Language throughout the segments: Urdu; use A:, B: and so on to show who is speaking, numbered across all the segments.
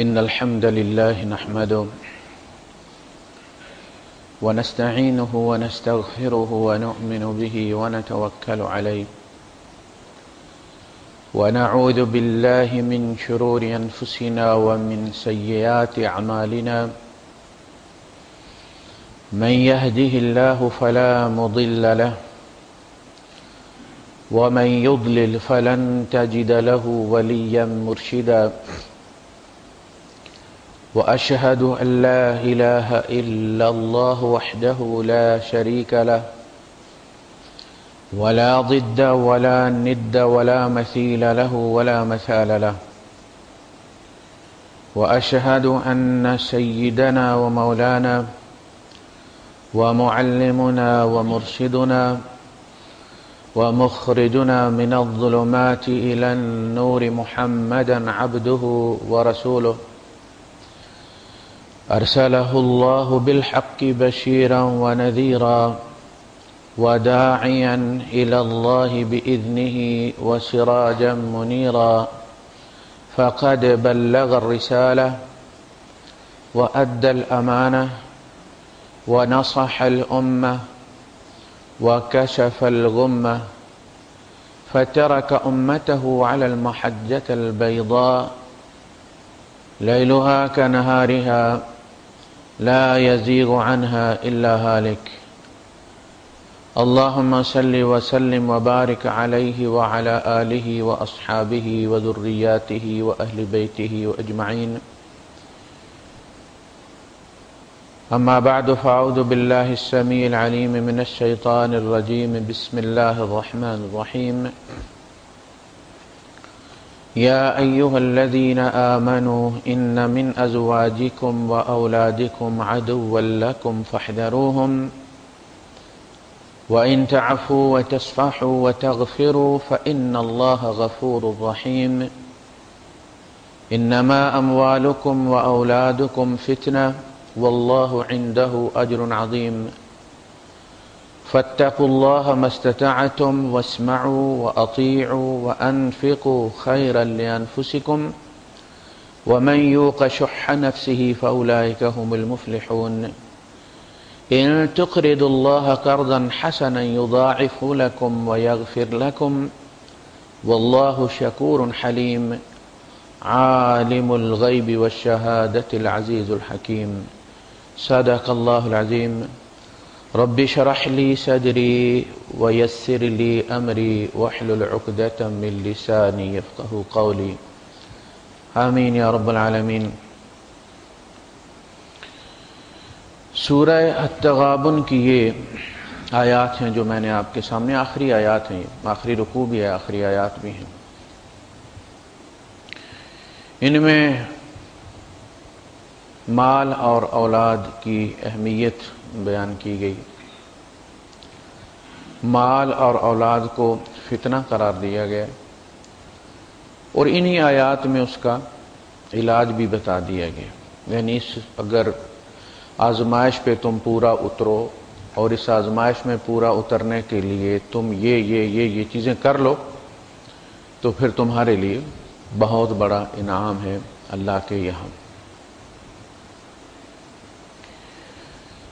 A: إن الحمد لله نحمده ونستعينه ونستغفره ونؤمن به ونتوكل عليه ونعوذ بالله من شرور أنفسنا ومن سيئات أعمالنا من يهده الله فلا مضل له ومن يضلل فلن تجد له وليا مرشدا وأشهد أن لا إله إلا الله وحده لا شريك له ولا ضد ولا ند ولا مثيل له ولا مثال له وأشهد أن سيدنا ومولانا ومعلمنا ومرشدنا ومخرجنا من الظلمات إلى النور محمدا عبده ورسوله أرسله الله بالحق بشيرا ونذيرا وداعيا إلى الله بإذنه وسراجا منيرا فقد بلغ الرسالة وأدى الأمانة ونصح الأمة وكشف الغمة فترك أمته على المحجة البيضاء ليلها كنهارها لا يزيغ عنها إلا هالك اللهم صل وسلم وبارك عليه وعلى آله وأصحابه وذرياته وأهل بيته أجمعين أما بعد فأعوذ بالله السميع العليم من الشيطان الرجيم بسم الله الرحمن الرحيم يا أيها الذين آمنوا إن من أزواجكم وأولادكم عدوا لكم فاحذروهم وإن تعفوا وتصفحوا وتغفروا فإن الله غفور رحيم إنما أموالكم وأولادكم فتنة والله عنده أجر عظيم فاتقوا الله ما استطعتم واسمعوا وأطيعوا وأنفقوا خيرا لأنفسكم ومن يوق شح نفسه فأولئك هم المفلحون إن تقرضوا الله قرضا حسنا يضاعف لكم ويغفر لكم والله شكور حليم عالم الغيب والشهادة العزيز الحكيم صدق الله العظيم رب اشرح لي صدري ويسر لي أمري واحلل عقدة من لساني يفقه قولي آمین یا رب العالمین۔ سورہ التغابن کی یہ آیات ہیں جو میں نے آپ کے سامنے، آخری آیات ہیں، آخری رکوع بھی ہے، آخری آیات بھی ہیں۔ ان میں مال اور اولاد کی اہمیت بیان کی گئی، مال اور اولاد کو فتنہ قرار دیا گیا، اور انہی آیات میں اس کا علاج بھی بتا دیا گیا۔ یعنی اگر آزمائش پہ تم پورا اترو اور اس آزمائش میں پورا اترنے کے لیے تم یہ چیزیں کر لو تو پھر تمہارے لیے بہت بڑا انعام ہے اللہ کے یہاں۔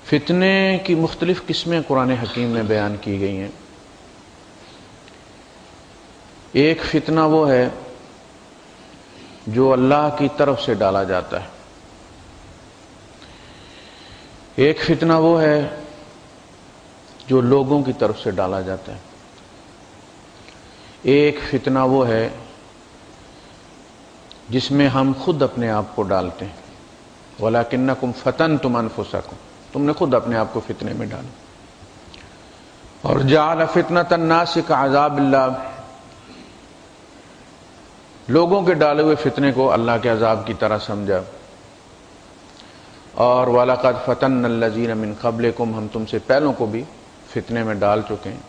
A: فتنے کی مختلف قسمیں قرآن حکیم میں بیان کی گئی ہیں۔ ایک فتنہ وہ ہے جو اللہ کی طرف سے ڈالا جاتا ہے، ایک فتنہ وہ ہے جو لوگوں کی طرف سے ڈالا جاتا ہے، ایک فتنہ وہ ہے جس میں ہم خود اپنے آپ کو ڈالتے ہیں۔ وَلَكِنَّكُمْ فَتَنْتُمْ أَنفُسَكُمْ، تم نے خود اپنے آپ کو فتنے میں ڈالا۔ اور جعل فتنة الناس كعذاب اللہ، لوگوں کے ڈالے ہوئے فتنے کو اللہ کے عذاب کی طرح سمجھا۔ اور وَلَقَدْ فَتَنَّا الَّذِينَ مِنْ قَبْلِكُمْ، ہم تم سے پہلوں کو بھی فتنے میں ڈال چکے ہیں۔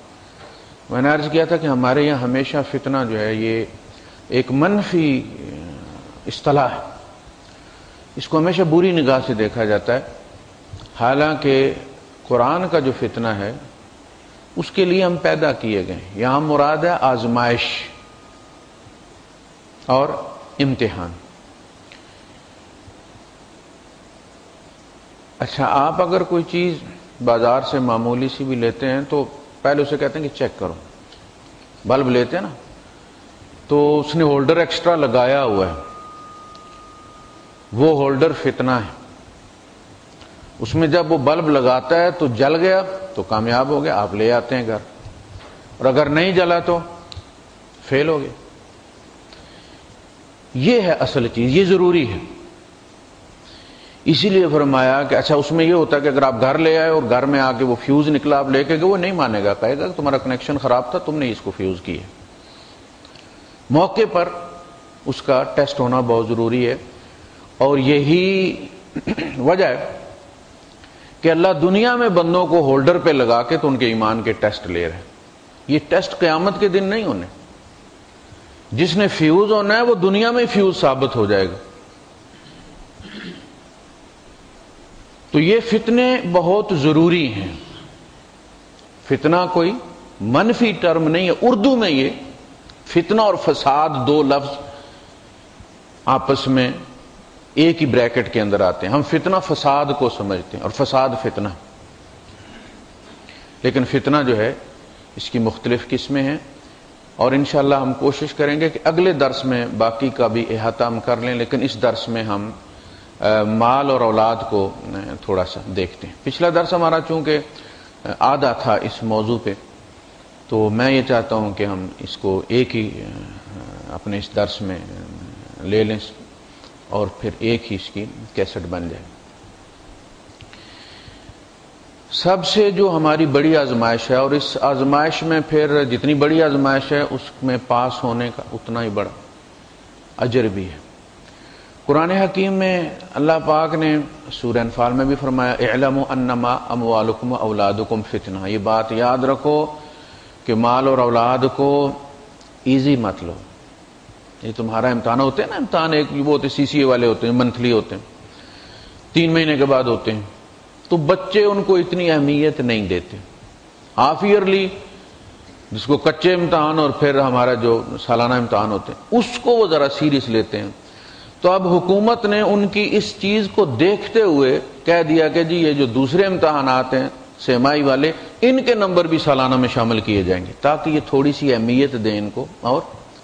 A: میں نے عرض کیا تھا کہ ہمارے یہاں ہمیشہ فتنہ جو ہے یہ ایک منفی اصطلاح ہے، اس کو ہمیشہ بری نگاہ سے دیکھا جاتا ہے، حالانکہ قرآن کا جو فتنہ ہے اس کے لیے ہم پیدا کیے گئے ہیں۔ یہاں مراد ہے آزمائش اور امتحان۔ اچھا، آپ اگر کوئی چیز بازار سے معمولی سی بھی لیتے ہیں تو پہلے اسے کہتے ہیں کہ چیک کرو. بلب لیتے ہیں نا تو اس نے ہولڈر ایکسٹرا لگایا ہوا ہے، وہ ہولڈر فتنہ ہے. اس میں جب وہ بلب لگاتا ہے تو جل گیا تو کامیاب ہو گیا، آپ لے آتے ہیں گھر، اور اگر نہیں جلا تو فیل ہو گیا. یہ ہے اصل چیز، یہ ضروری ہے. اسی لیے فرمایا کہ اچھا اس میں یہ ہوتا ہے کہ اگر آپ گھر لے آئے اور گھر میں آ کے وہ فیوز نکلا آپ لے کے گئے، وہ نہیں مانے گا، کہے گا کہ تمہارا کنیکشن خراب تھا، تم نے اس کو فیوز کیا. موقع پر اس کا ٹیسٹ ہونا بہت ضروری ہے. اور یہی وجہ ہے کہ اللہ دنیا میں بندوں کو ہولڈر پہ لگا کے تو ان کے ایمان کے ٹیسٹ لے رہے ہیں. یہ ٹیسٹ قیامت کے دن نہیں ہونے. جس نے فیوز ہونا ہے وہ دنیا میں فیوز ثابت ہو جائے گا. تو یہ فتنے بہت ضروری ہیں. فتنہ کوئی منفی ٹرم نہیں ہے. اردو میں یہ فتنہ اور فساد دو لفظ آپس میں ایک ہی بریکٹ کے اندر آتے ہیں. ہم فتنہ فساد کو سمجھتے ہیں اور فساد فتنہ، لیکن فتنہ جو ہے اس کی مختلف قسمیں ہیں. اور انشاءاللہ ہم کوشش کریں گے کہ اگلے درس میں باقی کا بھی احاطہ ہم کر لیں، لیکن اس درس میں ہم مال اور اولاد کو تھوڑا سا دیکھتے ہیں. پچھلا درس ہمارا چونکہ آدھا تھا اس موضوع پہ، تو میں یہ چاہتا ہوں کہ ہم اس کو ایک ہی اپنے اس درس میں لے لیں اور پھر ایک ہی اس کی کیسٹ بن جائے. سب سے جو ہماری بڑی آزمائش ہے، اور اس آزمائش میں پھر جتنی بڑی آزمائش ہے اس میں پاس ہونے کا اتنا ہی بڑا اجر بھی ہے. قرآن حکیم میں اللہ پاک نے سورہ انفال میں بھی فرمایا اعلموا انما اموالکم و اولادکم فتنہ. یہ بات یاد رکھو کہ مال اور اولاد کو ایزی مت لو. یہ تمہارا امتحان ہوتے ہیں نا، امتحان ایک وہ ہوتے سی سی اے والے ہوتے ہیں، منتھلی ہوتے ہیں، 3 مہینے کے بعد ہوتے ہیں. تو بچے ان کو اتنی اہمیت نہیں دیتے. ہاف ایئرلی جس کو کچے امتحان اور پھر ہمارا جو سالانہ امتحان ہوتے ہیں اس کو وہ ذرا سیریس لیتے ہیں. تو اب حکومت نے ان کی اس چیز کو دیکھتے ہوئے کہہ دیا کہ جی یہ جو دوسرے امتحانات ہیں سیمائی والے، ان کے نمبر بھی سالانہ میں شامل کیے جائیں گے، تاکہ یہ تھوڑی سی اہمیت دیں ان کو اور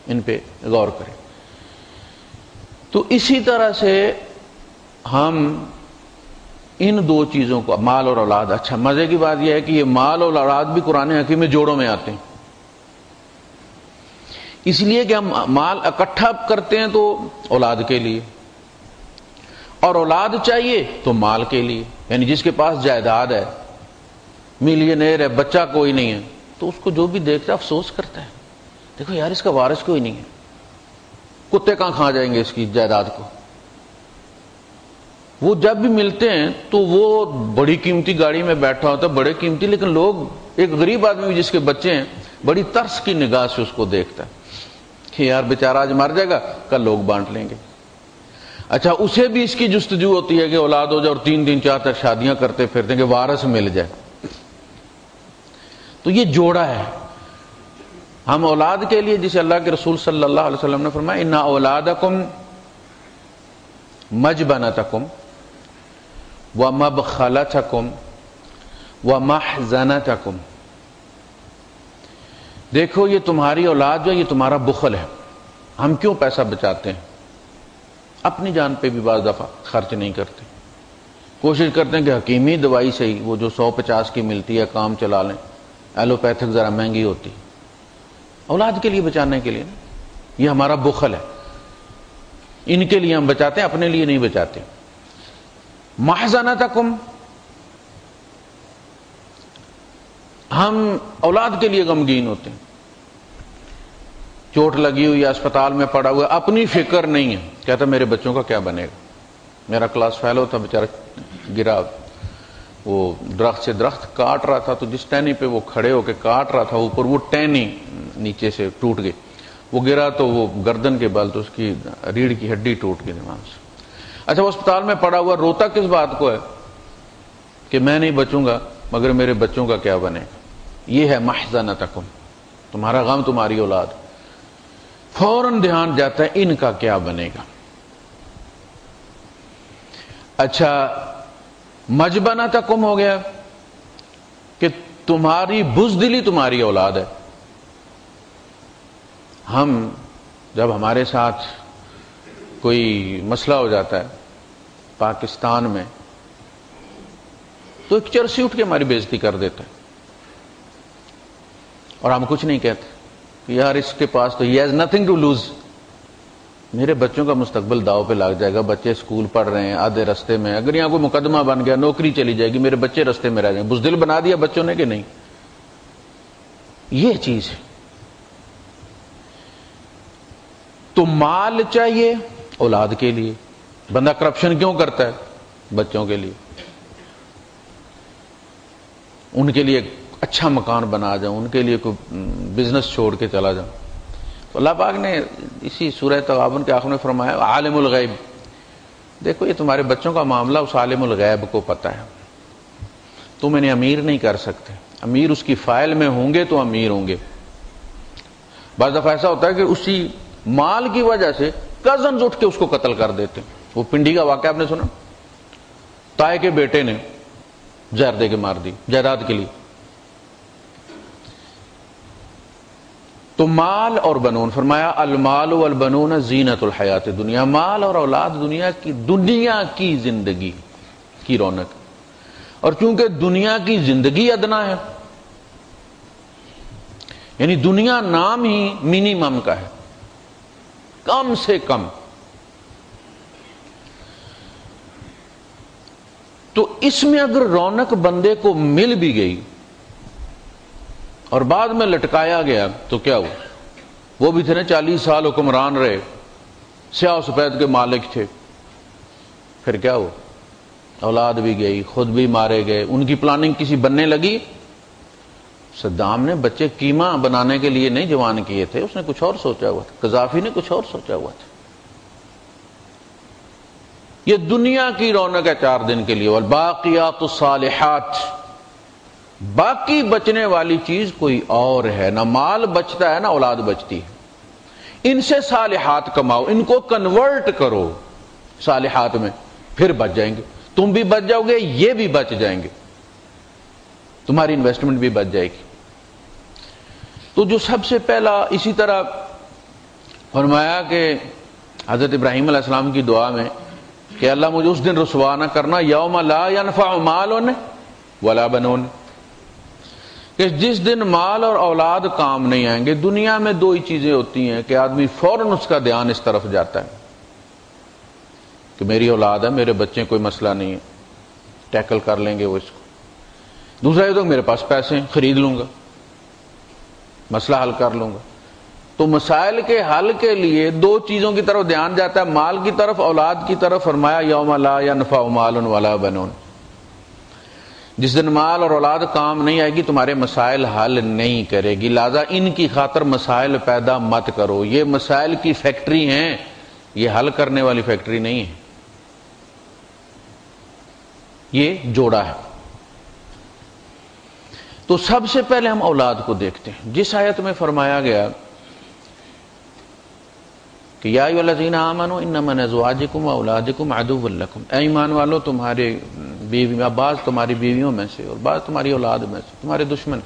A: ان پہ غور کریں. تو اسی طرح سے ہم ان دو چیزوں کو، مال اور اولاد. اچھا مزے کی بات یہ ہے کہ یہ مال اور اولاد بھی قرآن حکیم میں جوڑوں میں آتے ہیں، اس لیے کہ ہم مال اکٹھا کرتے ہیں تو اولاد کے لیے، اور اولاد چاہیے تو مال کے لیے. یعنی جس کے پاس جائیداد ہے، ملینئر ہے، بچہ کوئی نہیں ہے، تو اس کو جو بھی دیکھتا ہے افسوس کرتا ہے، دیکھو یار اس کا وارث کوئی نہیں ہے، کتے کہاں کھا جائیں گے اس کی جائیداد کو. وہ جب بھی ملتے ہیں تو وہ بڑی قیمتی گاڑی میں بیٹھا ہوتا ہے، بڑے قیمتی، لیکن لوگ، ایک غریب آدمی بھی جس کے بچے ہیں بڑی ترس کی نگاہ سے اس کو دیکھتا ہے کہ یار بیچارہ آج مر جائے گا، کل لوگ بانٹ لیں گے. اچھا اسے بھی اس کی جستجو ہوتی ہے کہ اولاد ہو جائے، اور 3 4 تک شادیاں کرتے پھرتے کہ وارث مل جائے. تو یہ جوڑا ہے ہم اولاد کے لیے، جسے اللہ کے رسول صلی اللہ علیہ وسلم نے فرمایا ان اولادکم مجبنتکم ومبخلتکم ومحزنتکم. دیکھو یہ تمہاری اولاد جو ہے یہ تمہارا بخل ہے. ہم کیوں پیسہ بچاتے ہیں؟ اپنی جان پہ بھی بعض دفعہ خرچ نہیں کرتے، کوشش کرتے ہیں کہ حکیمی دوائی سے ہی، وہ جو 150 کی ملتی ہے کام چلا لیں. ایلوپیتھک ذرا مہنگی ہوتی، اولاد کے لیے بچانے کے لیے. یہ ہمارا بخل ہے، ان کے لیے ہم بچاتے ہیں، اپنے لیے نہیں بچاتے. محزنتکم، ہم اولاد کے لیے غمگین ہوتے ہیں. چوٹ لگی ہوئی ہے، اسپتال میں پڑا ہوا ہے، اپنی فکر نہیں ہے، کہتا میرے بچوں کا کیا بنے گا. میرا کلاس فیلو تھا بیچارہ، گرا، وہ درخت سے درخت کاٹ رہا تھا، تو جس ٹہنی پہ وہ کھڑے ہو کے کاٹ رہا تھا اوپر، وہ ٹہنی نیچے سے ٹوٹ گئی. وہ گرا تو وہ گردن کے بل، تو اس کی ریڑھ کی ہڈی ٹوٹ گئی دماغ سے. اچھا وہ اسپتال میں پڑا ہوا، روتا کس بات کو ہے کہ میں نہیں بچوں گا مگر میرے بچوں کا کیا بنے گا. یہ ہے محزنتکم، تمہارا غم تمہاری اولاد. فوراً دھیان جاتا ہے ان کا کیا بنے گا. اچھا مجبنہ تک کم ہو گیا کہ تمہاری بزدلی تمہاری اولاد ہے. ہم جب ہمارے ساتھ کوئی مسئلہ ہو جاتا ہے پاکستان میں تو ایک چرسی اٹھ کے ہماری بےزتی کر دیتا ہے اور ہم کچھ نہیں کہتے کہ یار اس کے پاس تو he has nothing to lose. میرے بچوں کا مستقبل داؤ پہ لگ جائے گا, بچے اسکول پڑھ رہے ہیں آدھے رستے میں, اگر یہاں کوئی مقدمہ بن گیا نوکری چلی جائے گی, میرے بچے رستے میں رہ جائیں. بزدل بنا دیا بچوں نے کہ نہیں. یہ چیز ہے. تو مال چاہیے اولاد کے لیے. بندہ کرپشن کیوں کرتا ہے؟ بچوں کے لیے, ان کے لیے اچھا مکان بنا جاؤں, ان کے لیے کوئی بزنس چھوڑ کے چلا جاؤں. تو اللہ پاک نے اسی سورہ تغابن کے آخر میں فرمایا عالم الغیب. دیکھو یہ تمہارے بچوں کا معاملہ اس عالم الغیب کو پتہ ہے, تم انہیں امیر نہیں کر سکتے. امیر اس کی فائل میں ہوں گے تو امیر ہوں گے. بعض دفعہ ایسا ہوتا ہے کہ اسی مال کی وجہ سے کزنز اٹھ کے اس کو قتل کر دیتے. وہ پنڈی کا واقعہ آپ نے سنا, تائے کے بیٹے نے زہر دے کے مار دی جائیداد کے لیے. تو مال اور بنون, فرمایا المال والبنون زینت الحیات دنیا. مال اور اولاد دنیا کی زندگی کی رونق. اور چونکہ دنیا کی زندگی ادنا ہے, یعنی دنیا نام ہی منیمم کا ہے, کم سے کم, تو اس میں اگر رونق بندے کو مل بھی گئی اور بعد میں لٹکایا گیا تو کیا ہوا؟ وہ بھی تھے نا 40 سال حکمران رہے, سیاہ و سفید کے مالک تھے. پھر کیا ہوا؟ اولاد بھی گئی, خود بھی مارے گئے. ان کی پلاننگ کسی بننے لگی. صدام نے بچے قیمہ بنانے کے لیے نہیں جوان کیے تھے, اس نے کچھ اور سوچا ہوا تھا. قذافی نے کچھ اور سوچا ہوا تھا. یہ دنیا کی رونق ہے 4 دن کے لیے. والباقیات الصالحات, باقی بچنے والی چیز کوئی اور ہے. نہ مال بچتا ہے نہ اولاد بچتی ہے. ان سے صالحات کماؤ, ان کو کنورٹ کرو صالحات میں, پھر بچ جائیں گے. تم بھی بچ جاؤ گے, یہ بھی بچ جائیں گے, تمہاری انویسٹمنٹ بھی بچ جائے گی. تو جو سب سے پہلا اسی طرح فرمایا کہ حضرت ابراہیم علیہ السلام کی دعا میں کہ اللہ مجھے اس دن رسوا نہ کرنا, یوم لا ینفع مال ولا بنون, کہ جس دن مال اور اولاد کام نہیں آئیں گے. دنیا میں 2 ہی چیزیں ہوتی ہیں کہ آدمی فوراً اس کا دھیان اس طرف جاتا ہے کہ میری اولاد ہے, میرے بچے, کوئی مسئلہ نہیں ہے, ٹیکل کر لیں گے وہ اس کو. دوسرا یہ تو میرے پاس پیسے ہیں, خرید لوں گا, مسئلہ حل کر لوں گا. تو مسائل کے حل کے لیے 2 چیزوں کی طرف دھیان جاتا ہے, مال کی طرف, اولاد کی طرف. فرمایا یوم لا ینفع مال ولا بنون, جس دن مال اور اولاد کام نہیں آئے گی تمہارے مسائل حل نہیں کرے گی. لہذا ان کی خاطر مسائل پیدا مت کرو. یہ مسائل کی فیکٹری ہیں, یہ حل کرنے والی فیکٹری نہیں ہے. یہ جوڑا ہے. تو سب سے پہلے ہم اولاد کو دیکھتے ہیں. جس آیت میں فرمایا گیا کہ یا ایھا الذین آمنوا انما من ازواجکم واولادکم عدو لکم, اے ایمان والو تمہارے بیوی, بعض تمہاری بیویوں میں سے اور بعض تمہاری اولاد میں سے تمہارے دشمن.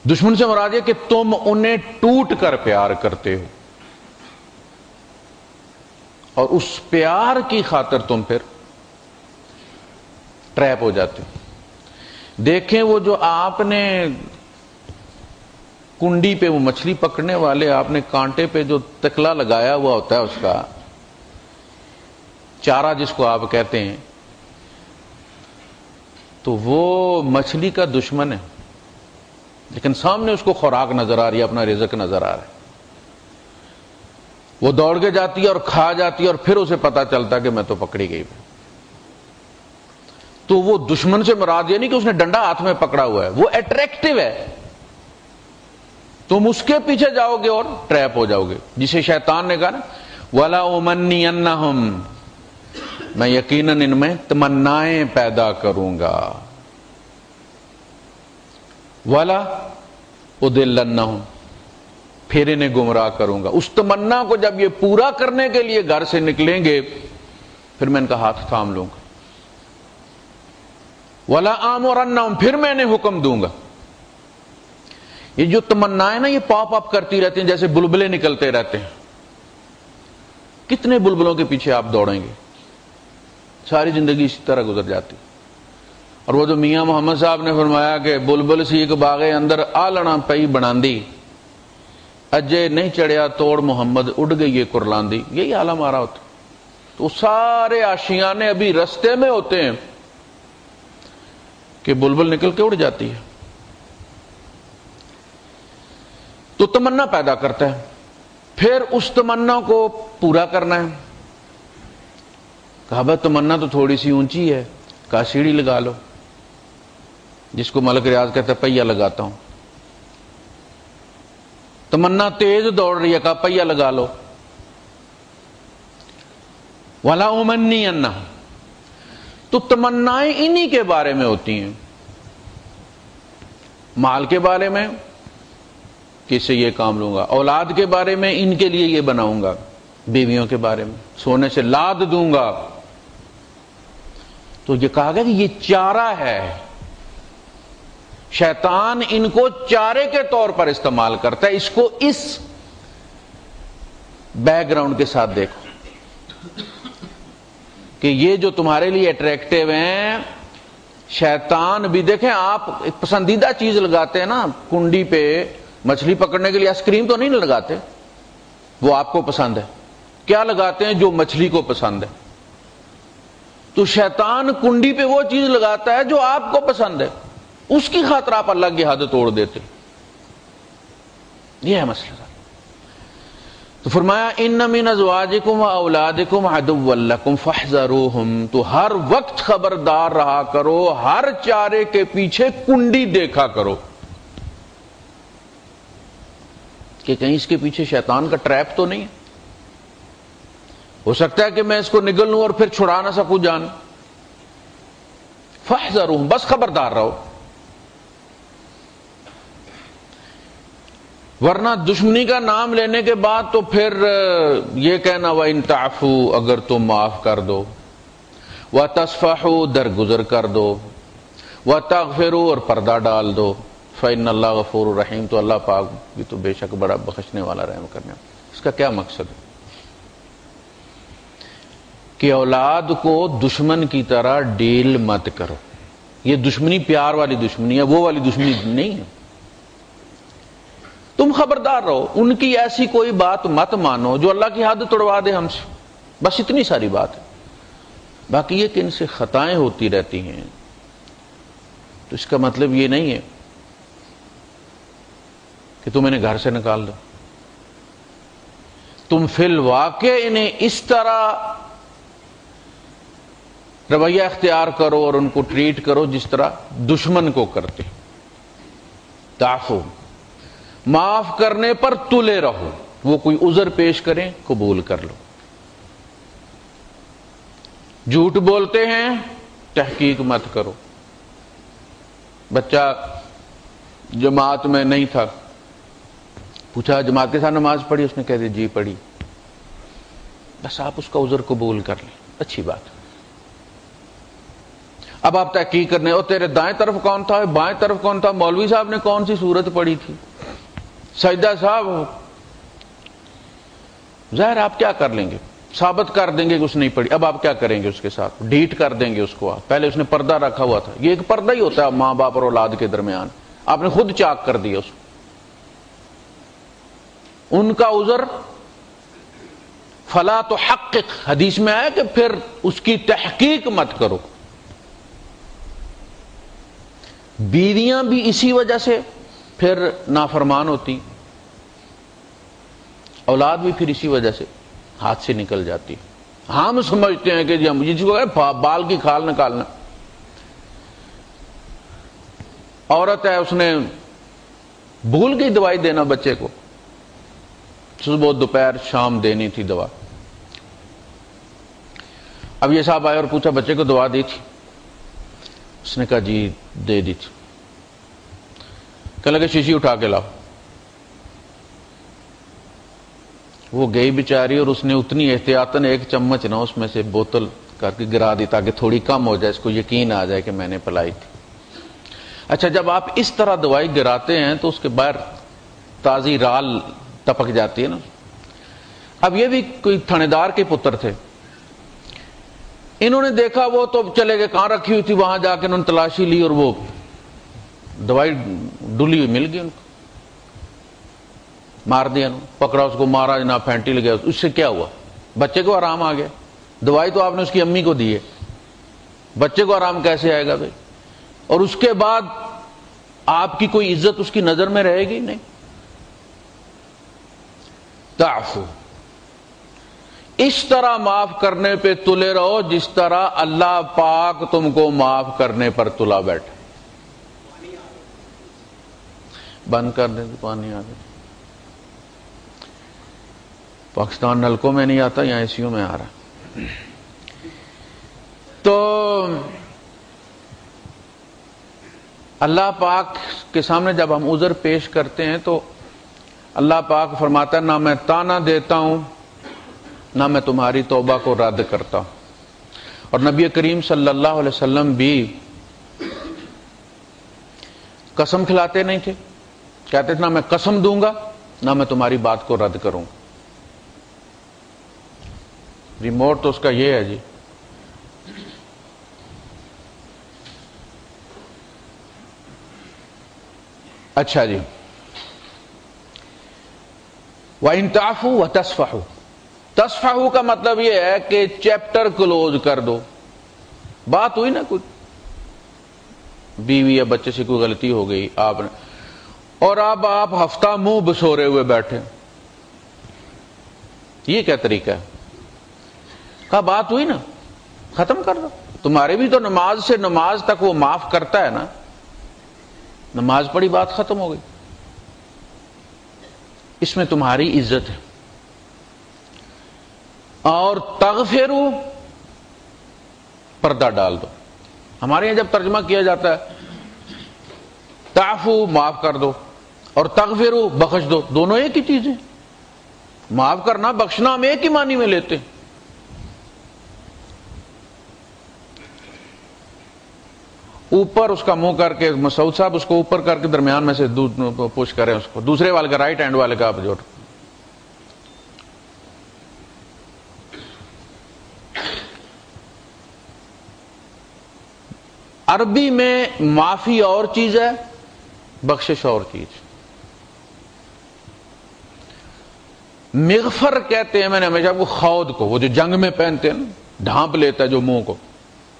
A: دشمن سے مراد یہ کہ تم انہیں ٹوٹ کر پیار کرتے ہو, اور اس پیار کی خاطر تم پھر ٹریپ ہو جاتے ہو. دیکھیں وہ جو آپ نے کنڈی پہ, وہ مچھلی پکڑنے والے, آپ نے کانٹے پہ جو تکلا لگایا ہوا ہوتا ہے, اس کا چارہ جس کو آپ کہتے ہیں, تو وہ مچھلی کا دشمن ہے, لیکن سامنے اس کو خوراک نظر آ رہی ہے, اپنا رزق نظر آ رہا ہے. وہ دوڑ کے جاتی ہے اور کھا جاتی ہے, اور پھر اسے پتا چلتا ہے کہ میں تو پکڑی گئی. تو وہ دشمن سے مراد یہ نہیں کہ اس نے ڈنڈا ہاتھ میں پکڑا ہوا ہے, وہ اٹریکٹیو ہے, تم اس کے پیچھے جاؤ گے اور ٹریپ ہو جاؤ گے. جسے شیطان نے کہا نا وَلَا أُمَنِّيَنَّهُمْ, میں یقیناً ان میں تمنائیں پیدا کروں گا. وَلَا أُضِلَّنَّهُمْ, پھر انہیں گمراہ کروں گا. اس تمنا کو جب یہ پورا کرنے کے لیے گھر سے نکلیں گے, پھر میں ان کا ہاتھ تھام لوں گا. وَلَا آمُرَنَّهُمْ، پھر میں نے حکم دوں گا. یہ جو تمنائیں نا یہ پاپ اپ کرتی رہتی ہیں جیسے بلبلے نکلتے رہتے ہیں. کتنے بلبلوں کے پیچھے آپ دوڑیں گے؟ ساری زندگی اسی طرح گزر جاتی. اور وہ جو میاں محمد صاحب نے فرمایا کہ بلبل سی ایک باغے اندر آلنا پئی بناندی، اجے نہیں چڑھیا توڑ محمد اڑ گئی یہ کرلاندی، یہی حال ہمارا ہوتا. تو سارے آشیانے ابھی رستے میں ہوتے ہیں کہ بلبل نکل کے اڑ جاتی ہے. تو تمنا پیدا کرتا ہے، پھر اس تمنا کو پورا کرنا ہے. کہا بھائی تمنا تو تھوڑی سی اونچی ہے، کہا سیڑھی لگا لو، جس کو ملک ریاض کہتا ہے پہیا لگاتا ہوں. تمنا تیز دوڑ رہی ہے، کہا پہیا لگا لو. وَلَا أُمَنِّيَنَّهُمْ، تو تمنائیں انہی کے بارے میں ہوتی ہیں. مال کے بارے میں کہ اس سے یہ کام لوں گا، اولاد کے بارے میں ان کے لیے یہ بناؤں گا، بیویوں کے بارے میں سونے سے لاد دوں گا. تو یہ کہا گیا کہ یہ چارہ ہے، شیطان ان کو چارے کے طور پر استعمال کرتا ہے. اس کو اس بیک گراؤنڈ کے ساتھ دیکھو کہ یہ جو تمہارے لیے اٹریکٹیو ہیں، شیطان بھی دیکھیں. آپ ایک پسندیدہ چیز لگاتے ہیں نا کنڈی پہ مچھلی پکڑنے کے لیے، آئس کریم تو نہیں لگاتے، وہ آپ کو پسند ہے. کیا لگاتے ہیں؟ جو مچھلی کو پسند ہے. تو شیطان کنڈی پہ وہ چیز لگاتا ہے جو آپ کو پسند ہے، اس کی خاطر آپ اللہ کی حد توڑ دیتے. یہ ہے مسئلہ. تو فرمایا ان من ازواجکم و اولادکم عدوا لکم فاحذروہم، تو ہر وقت خبردار رہا کرو، ہر چارے کے پیچھے کنڈی دیکھا کرو کہ کہیں اس کے پیچھے شیطان کا ٹریپ تو نہیں ہے. ہو سکتا ہے کہ میں اس کو نگل لوں اور پھر چھڑا نہ سکوں جان. فاحذروہم، بس خبردار رہو. ورنہ دشمنی کا نام لینے کے بعد تو پھر یہ کہنا وَإِن تَعْفُوا، اگر تم معاف کر دو، وَتَصْفَحُوا، درگزر کر دو، وَتَغْفِرُوا، اور پردہ ڈال دو، فَإِنَّ اللَّهَ غَفُورٌ رَحِيمٌ، تو اللہ پاک بھی تو بے شک بڑا بخشنے والا رحم کرنے والا. اس کا کیا مقصد ہے؟ کہ اولاد کو دشمن کی طرح ڈیل مت کرو. یہ دشمنی پیار والی دشمنی ہے، وہ والی دشمنی نہیں ہے. تم خبردار رہو، ان کی ایسی کوئی بات مت مانو جو اللہ کی حد توڑوا دے ہم سے. بس اتنی ساری بات ہے. باقی یہ کہ ان سے خطائیں ہوتی رہتی ہیں تو اس کا مطلب یہ نہیں ہے کہ تم انہیں گھر سے نکال دو. تم فی الواقع انہیں اس طرح رویہ اختیار کرو اور ان کو ٹریٹ کرو جس طرح دشمن کو کرتے. تعفو، معاف کرنے پر تلے رہو. وہ کوئی عذر پیش کریں قبول کر لو. جھوٹ بولتے ہیں تحقیق مت کرو. بچہ جماعت میں نہیں تھا، پوچھا جماعت کے ساتھ نماز پڑھی؟ اس نے کہہ دی جی پڑھی. بس آپ اس کا عذر قبول کر لیں، اچھی بات. اب آپ تحقیق کرنے ہو تیرے دائیں طرف کون تھا، بائیں طرف کون تھا، مولوی صاحب نے کون سی سورت پڑھی تھی، سجدہ صاحب. ظاہر آپ کیا کر لیں گے؟ ثابت کر دیں گے کہ اس نے نہیں پڑھی. اب آپ کیا کریں گے؟ اس کے ساتھ ڈیٹ کر دیں گے اس کو. آپ پہلے اس نے پردہ رکھا ہوا تھا. یہ ایک پردہ ہی ہوتا ہے ماں باپ اور اولاد کے درمیان. آپ نے خود چاک کر دیا اس کو. ان کا عذر فلا تحقق، حدیث میں آیا کہ پھر اس کی تحقیق مت کرو. بیویاں بھی اسی وجہ سے پھر نافرمان ہوتی، اولاد بھی پھر اسی وجہ سے ہاتھ سے نکل جاتی. ہم سمجھتے ہیں کہ جی ہم جس کو بال کی کھال نکالنا. عورت ہے، اس نے بھول گئی دوائی دینا بچے کو، صبح دوپہر شام دینی تھی دوا. اب یہ صاحب آئے اور پوچھا بچے کو دوا دی تھی؟ اس نے کہا جی دے دی تھی. کہنے لگے شیشی اٹھا کے لاؤ. وہ گئی بیچاری اور اس نے اتنی احتیاطاً ایک چمچ نہ اس میں سے بوتل کر کے گرا دی تاکہ تھوڑی کم ہو جائے، اس کو یقین آ جائے کہ میں نے پلائی تھی۔ اچھا، جب آپ اس طرح دوائی گراتے ہیں تو اس کے باہر تازی رال ٹپک جاتی ہے نا۔ اب یہ بھی کوئی تھانے دار کے پتر تھے، انہوں نے دیکھا وہ تو چلے گئے، کہاں رکھی ہوئی تھی وہاں جا کے انہوں نے تلاشی لی اور وہ دوائی ڈلی ہوئی مل گئی ان کو، مار دیا انہوں نے، پکڑا اس کو، مارا جناب، پھینٹی لگا۔ اس سے کیا ہوا؟ بچے کو آرام آ گیا۔ دوائی تو آپ نے اس کی امی کو دی ہے، بچے کو آرام کیسے آئے گا بھائی؟ اور اس کے بعد آپ کی کوئی عزت اس کی نظر میں رہے گی نہیں۔ تعفو، اس طرح معاف کرنے پہ تلے رہو جس طرح اللہ پاک تم کو معاف کرنے پر تلا بیٹھے۔ بند کر دیں تو پانی آ گیا۔ پاکستان نلکوں میں نہیں آتا، یہاں ایسیوں میں آ رہا۔ تو اللہ پاک کے سامنے جب ہم عذر پیش کرتے ہیں تو اللہ پاک فرماتا ہے نہ میں تانا دیتا ہوں نہ میں تمہاری توبہ کو رد کرتا ہوں۔ اور نبی کریم صلی اللہ علیہ وسلم بھی قسم کھلاتے نہیں تھے، کہتے تھے نہ میں قسم دوں گا نہ میں تمہاری بات کو رد کروں گا۔ ریموٹ تو اس کا یہ ہے جی۔ اچھا جی، وَإِن تَعْفُوا وَتَصْفَحُوا، تصفحوا کا مطلب یہ ہے کہ چیپٹر کلوز کر دو۔ بات ہوئی نا کوئی بیوی یا بچے سے کوئی غلطی ہو گئی آپ نے، اور اب آپ ہفتہ منہ بسورے ہوئے بیٹھے، یہ کیا طریقہ ہے؟ کہا بات ہوئی نا، ختم کر دو۔ تمہارے بھی تو نماز سے نماز تک وہ معاف کرتا ہے نا، نماز پڑھی بات ختم ہو گئی، اس میں تمہاری عزت ہے۔ اور تغفروا، پردہ ڈال دو۔ ہمارے یہاں جب ترجمہ کیا جاتا ہے تعفو معاف کر دو اور تغفروا بخش دو، دونوں ایک ہی چیزیں۔ معاف کرنا بخشنا ہم ایک ہی معنی میں لیتے ہیں۔ اوپر اس کا منہ کر کے مسعود صاحب اس کو اوپر کر کے درمیان میں سے دودھ پوش کریں، اس کو دوسرے والے کا، رائٹ ہینڈ والے کا آپ جوڑ۔ عربی میں معافی اور چیز ہے، بخشش اور چیز۔ مغفر کہتے ہیں، میں نے ہمیشہ آپ کو خود کو، وہ جو جنگ میں پہنتے ہیں نا، ڈھانپ لیتا ہے جو منہ کو،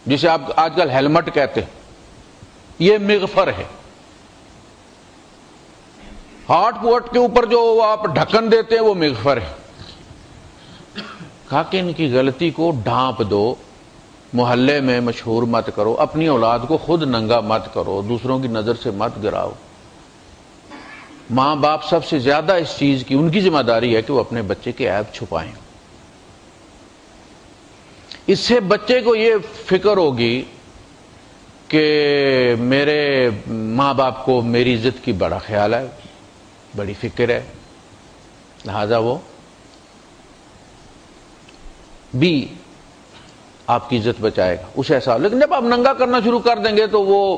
A: جسے آپ آج کل ہیلمٹ کہتے ہیں، یہ مغفر ہے۔ ہاتھ پوٹ کے اوپر جو آپ ڈھکن دیتے ہیں وہ مغفر ہے۔ کہا کہ ان کی غلطی کو ڈھانپ دو، محلے میں مشہور مت کرو، اپنی اولاد کو خود ننگا مت کرو، دوسروں کی نظر سے مت گراؤ۔ ماں باپ سب سے زیادہ اس چیز کی ان کی ذمہ داری ہے کہ وہ اپنے بچے کے عیب چھپائیں۔ اس سے بچے کو یہ فکر ہوگی کہ میرے ماں باپ کو میری عزت کی بڑا خیال ہے، بڑی فکر ہے، لہذا وہ بھی آپ کی عزت بچائے گا، اسے احساس۔ لیکن جب آپ ننگا کرنا شروع کر دیں گے تو وہ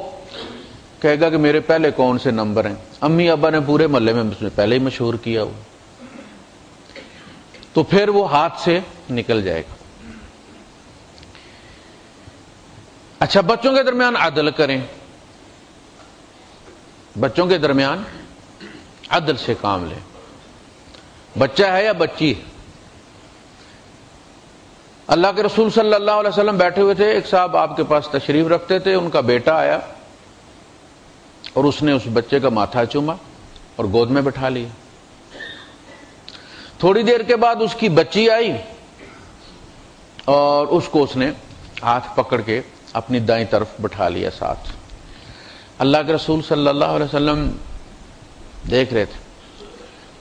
A: کہے گا کہ میرے پہلے کون سے نمبر ہیں، امی ابا نے پورے محلے میں پہلے ہی مشہور کیا ہو، تو پھر وہ ہاتھ سے نکل جائے گا۔ اچھا، بچوں کے درمیان عدل کریں، بچوں کے درمیان عدل سے کام لیں۔ بچہ ہے یا بچی ہے؟ اللہ کے رسول صلی اللہ علیہ وسلم بیٹھے ہوئے تھے، ایک صاحب آپ کے پاس تشریف رکھتے تھے، ان کا بیٹا آیا اور اس نے اس بچے کا ماتھا چوما اور گود میں بٹھا لیا۔ تھوڑی دیر کے بعد اس کی بچی آئی اور اس کو اس نے ہاتھ پکڑ کے اپنی دائیں طرف بٹھا لیا ساتھ۔ اللہ کے رسول صلی اللہ علیہ وسلم دیکھ رہے تھے،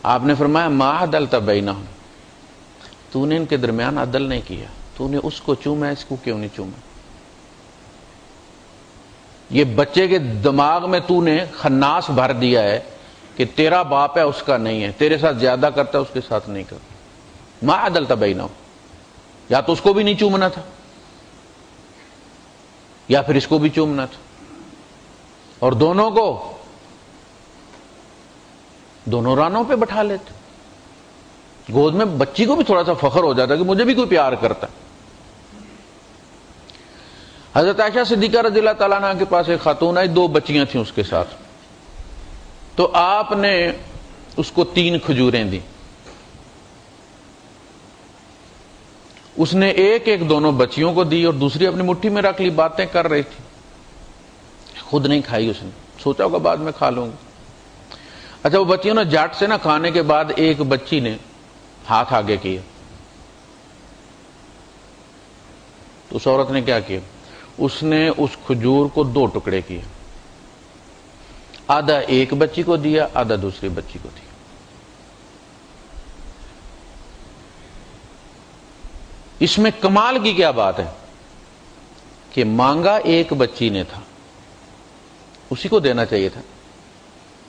A: آپ نے فرمایا ما عدلت بینہم، تو نے ان کے درمیان عدل نہیں کیا، تو نے اس کو چوما، اس کو کیوں نہیں چوما؟ یہ بچے کے دماغ میں تو نے خناس بھر دیا ہے کہ تیرا باپ ہے اس کا نہیں ہے، تیرے ساتھ زیادہ کرتا ہے اس کے ساتھ نہیں کرتا۔ ما عدلت بینہم، یا تو اس کو بھی نہیں چومنا تھا یا پھر اس کو بھی چومنا تھا، اور دونوں کو دونوں رانوں پہ بٹھا لیتے. گود میں بچی کو بھی تھوڑا سا فخر ہو جاتا کہ مجھے بھی کوئی پیار کرتا. حضرت عائشہ صدیقہ رضی اللہ تعالیٰ عنہ کے پاس ایک خاتون آئی، 2 بچیاں تھیں اس کے ساتھ. تو آپ نے اس کو 3 کھجوریں دی. اس نے ایک دونوں بچیوں کو دی اور دوسری اپنی مٹھی میں رکھ لی. باتیں کر رہی تھی، خود نہیں کھائی. اس نے سوچا ہوگا بعد میں کھا لوں گی. اچھا، وہ بچیوں نے جھٹ سے کھانے کے بعد ایک بچی نے ہاتھ آگے کیا. تو اس عورت نے کیا کیا؟ اس نے اس کھجور کو 2 ٹکڑے کیے. آدھا ایک بچی کو دیا، آدھا دوسری بچی کو دیا. اس میں کمال کی کیا بات ہے کہ مانگا ایک بچی نے تھا، اسی کو دینا چاہیے تھا،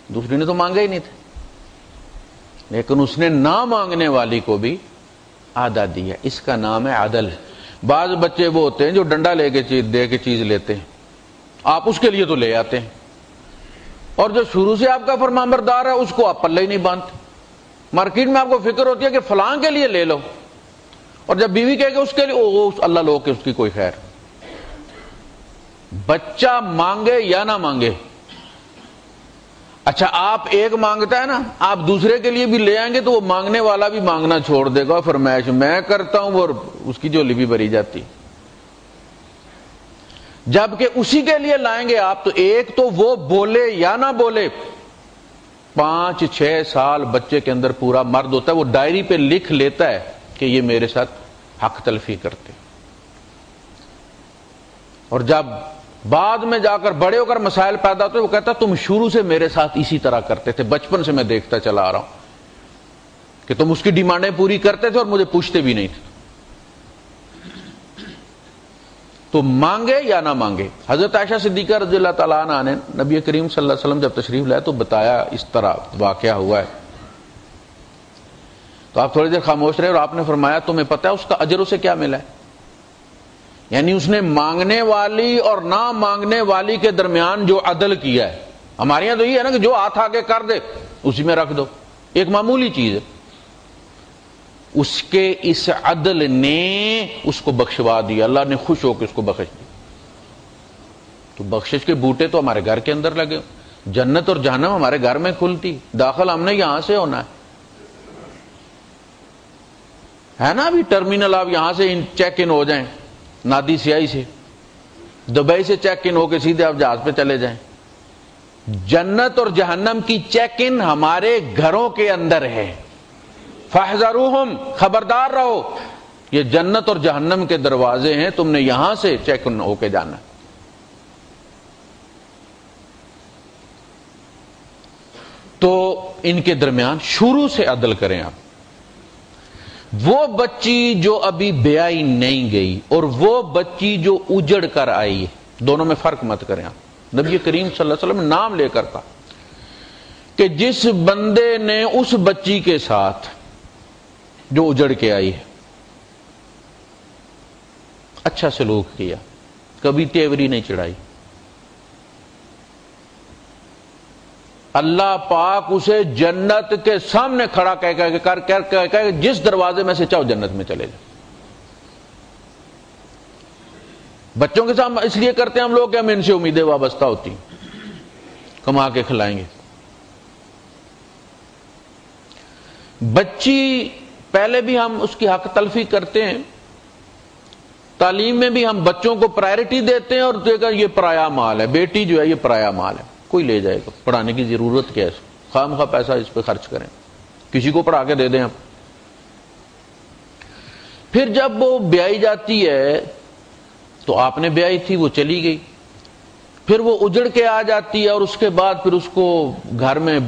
A: دوسری نے تو مانگا ہی نہیں تھا، لیکن اس نے نہ مانگنے والی کو بھی آدھا دیا. اس کا نام ہے عدل. بعض بچے وہ ہوتے ہیں جو ڈنڈا لے کے دے کے چیز لیتے ہیں، آپ اس کے لیے تو لے آتے ہیں، اور جو شروع سے آپ کا فرمانبردار ہے اس کو آپ پلے ہی نہیں باندھتے. مارکیٹ میں آپ کو فکر ہوتی ہے کہ فلاں کے لیے لے لو، اور جب بیوی کہے کہ اس کے لیے اللہ لو کہ اس کی کوئی خیر. بچہ مانگے یا نہ مانگے، اچھا آپ ایک مانگتا ہے نا، آپ دوسرے کے لیے بھی لے آئیں گے تو وہ مانگنے والا بھی مانگنا چھوڑ دے گا. فرمائش میں کرتا ہوں اور اس کی جھولی بھی بھری جاتی. جبکہ اسی کے لیے لائیں گے آپ تو ایک تو وہ بولے یا نہ بولے، 5-6 سال بچے کے اندر پورا مرد ہوتا ہے، وہ ڈائری پہ لکھ لیتا ہے کہ یہ میرے ساتھ حق تلفی کرتے. اور جب بعد میں جا کر بڑے ہو کر مسائل پیدا ہوتے وہ کہتا تم شروع سے میرے ساتھ اسی طرح کرتے تھے، بچپن سے میں دیکھتا چلا آ رہا ہوں کہ تم اس کی ڈیمانڈیں پوری کرتے تھے اور مجھے پوچھتے بھی نہیں تھے. تو مانگے یا نہ مانگے. حضرت عائشہ صدیقہ رضی اللہ تعالیٰ عنہ نے نبی کریم صلی اللہ علیہ وسلم جب تشریف لائے تو بتایا اس طرح واقعہ ہوا ہے. تو آپ تھوڑی دیر خاموش رہے اور آپ نے فرمایا تمہیں پتہ ہے اس کا اجر اسے کیا ملا ہے؟ یعنی اس نے مانگنے والی اور نہ مانگنے والی کے درمیان جو عدل کیا ہے. ہمارے یہاں تو یہ ہے نا کہ جو ہاتھ آگے کر دے اسی میں رکھ دو، ایک معمولی چیز ہے. اس کے اس عدل نے اس کو بخشوا دیا، اللہ نے خوش ہو کے اس کو بخش دیا. تو بخشش کے بوٹے تو ہمارے گھر کے اندر لگے. جنت اور جہنم ہمارے گھر میں کھلتی، داخل ہم نے یہاں سے ہونا ہے نا. ابھی ٹرمینل آپ یہاں سے چیک ان ہو جائیں، نادی سیائی سے، دبئی سے چیک ان ہو کے سیدھے آپ جہاز پہ چلے جائیں. جنت اور جہنم کی چیک ان ہمارے گھروں کے اندر ہے. فاحذروہم، خبردار رہو، یہ جنت اور جہنم کے دروازے ہیں، تم نے یہاں سے چیک ان ہو کے جانا. تو ان کے درمیان شروع سے عدل کریں آپ. وہ بچی جو ابھی بیائی نہیں گئی اور وہ بچی جو اجڑ کر آئی، دونوں میں فرق مت کریں آپ. نبی کریم صلی اللہ علیہ وسلم نام لے کر کہا کہ جس بندے نے اس بچی کے ساتھ جو اجڑ کے آئی ہے اچھا سلوک کیا، کبھی تیوری نہیں چڑھائی، اللہ پاک اسے جنت کے سامنے کھڑا کہہ جس دروازے میں سے چاہو جنت میں چلے جاؤ. بچوں کے ساتھ اس لیے کرتے ہیں ہم لوگ کہ ہم ان سے امیدیں وابستہ ہوتی ہیں، کما کے کھلائیں گے. بچی پہلے بھی ہم اس کی حق تلفی کرتے ہیں، تعلیم میں بھی ہم بچوں کو پرائرٹی دیتے ہیں اور دیکھا یہ پرایا مال ہے، بیٹی جو ہے یہ پرایا مال ہے، کوئی لے جائے گا، پڑھانے کی ضرورت کیا ہے، خام خواہ پیسہ اس پہ خرچ کریں، کسی کو پڑھا کے دے دیں. پھر جب وہ بیائی جاتی ہے تو آپ نے بیائی تھی، وہ چلی گئی، پھر وہ اجڑ کے آ جاتی ہے اور اس کے بعد پھر اس کو گھر میں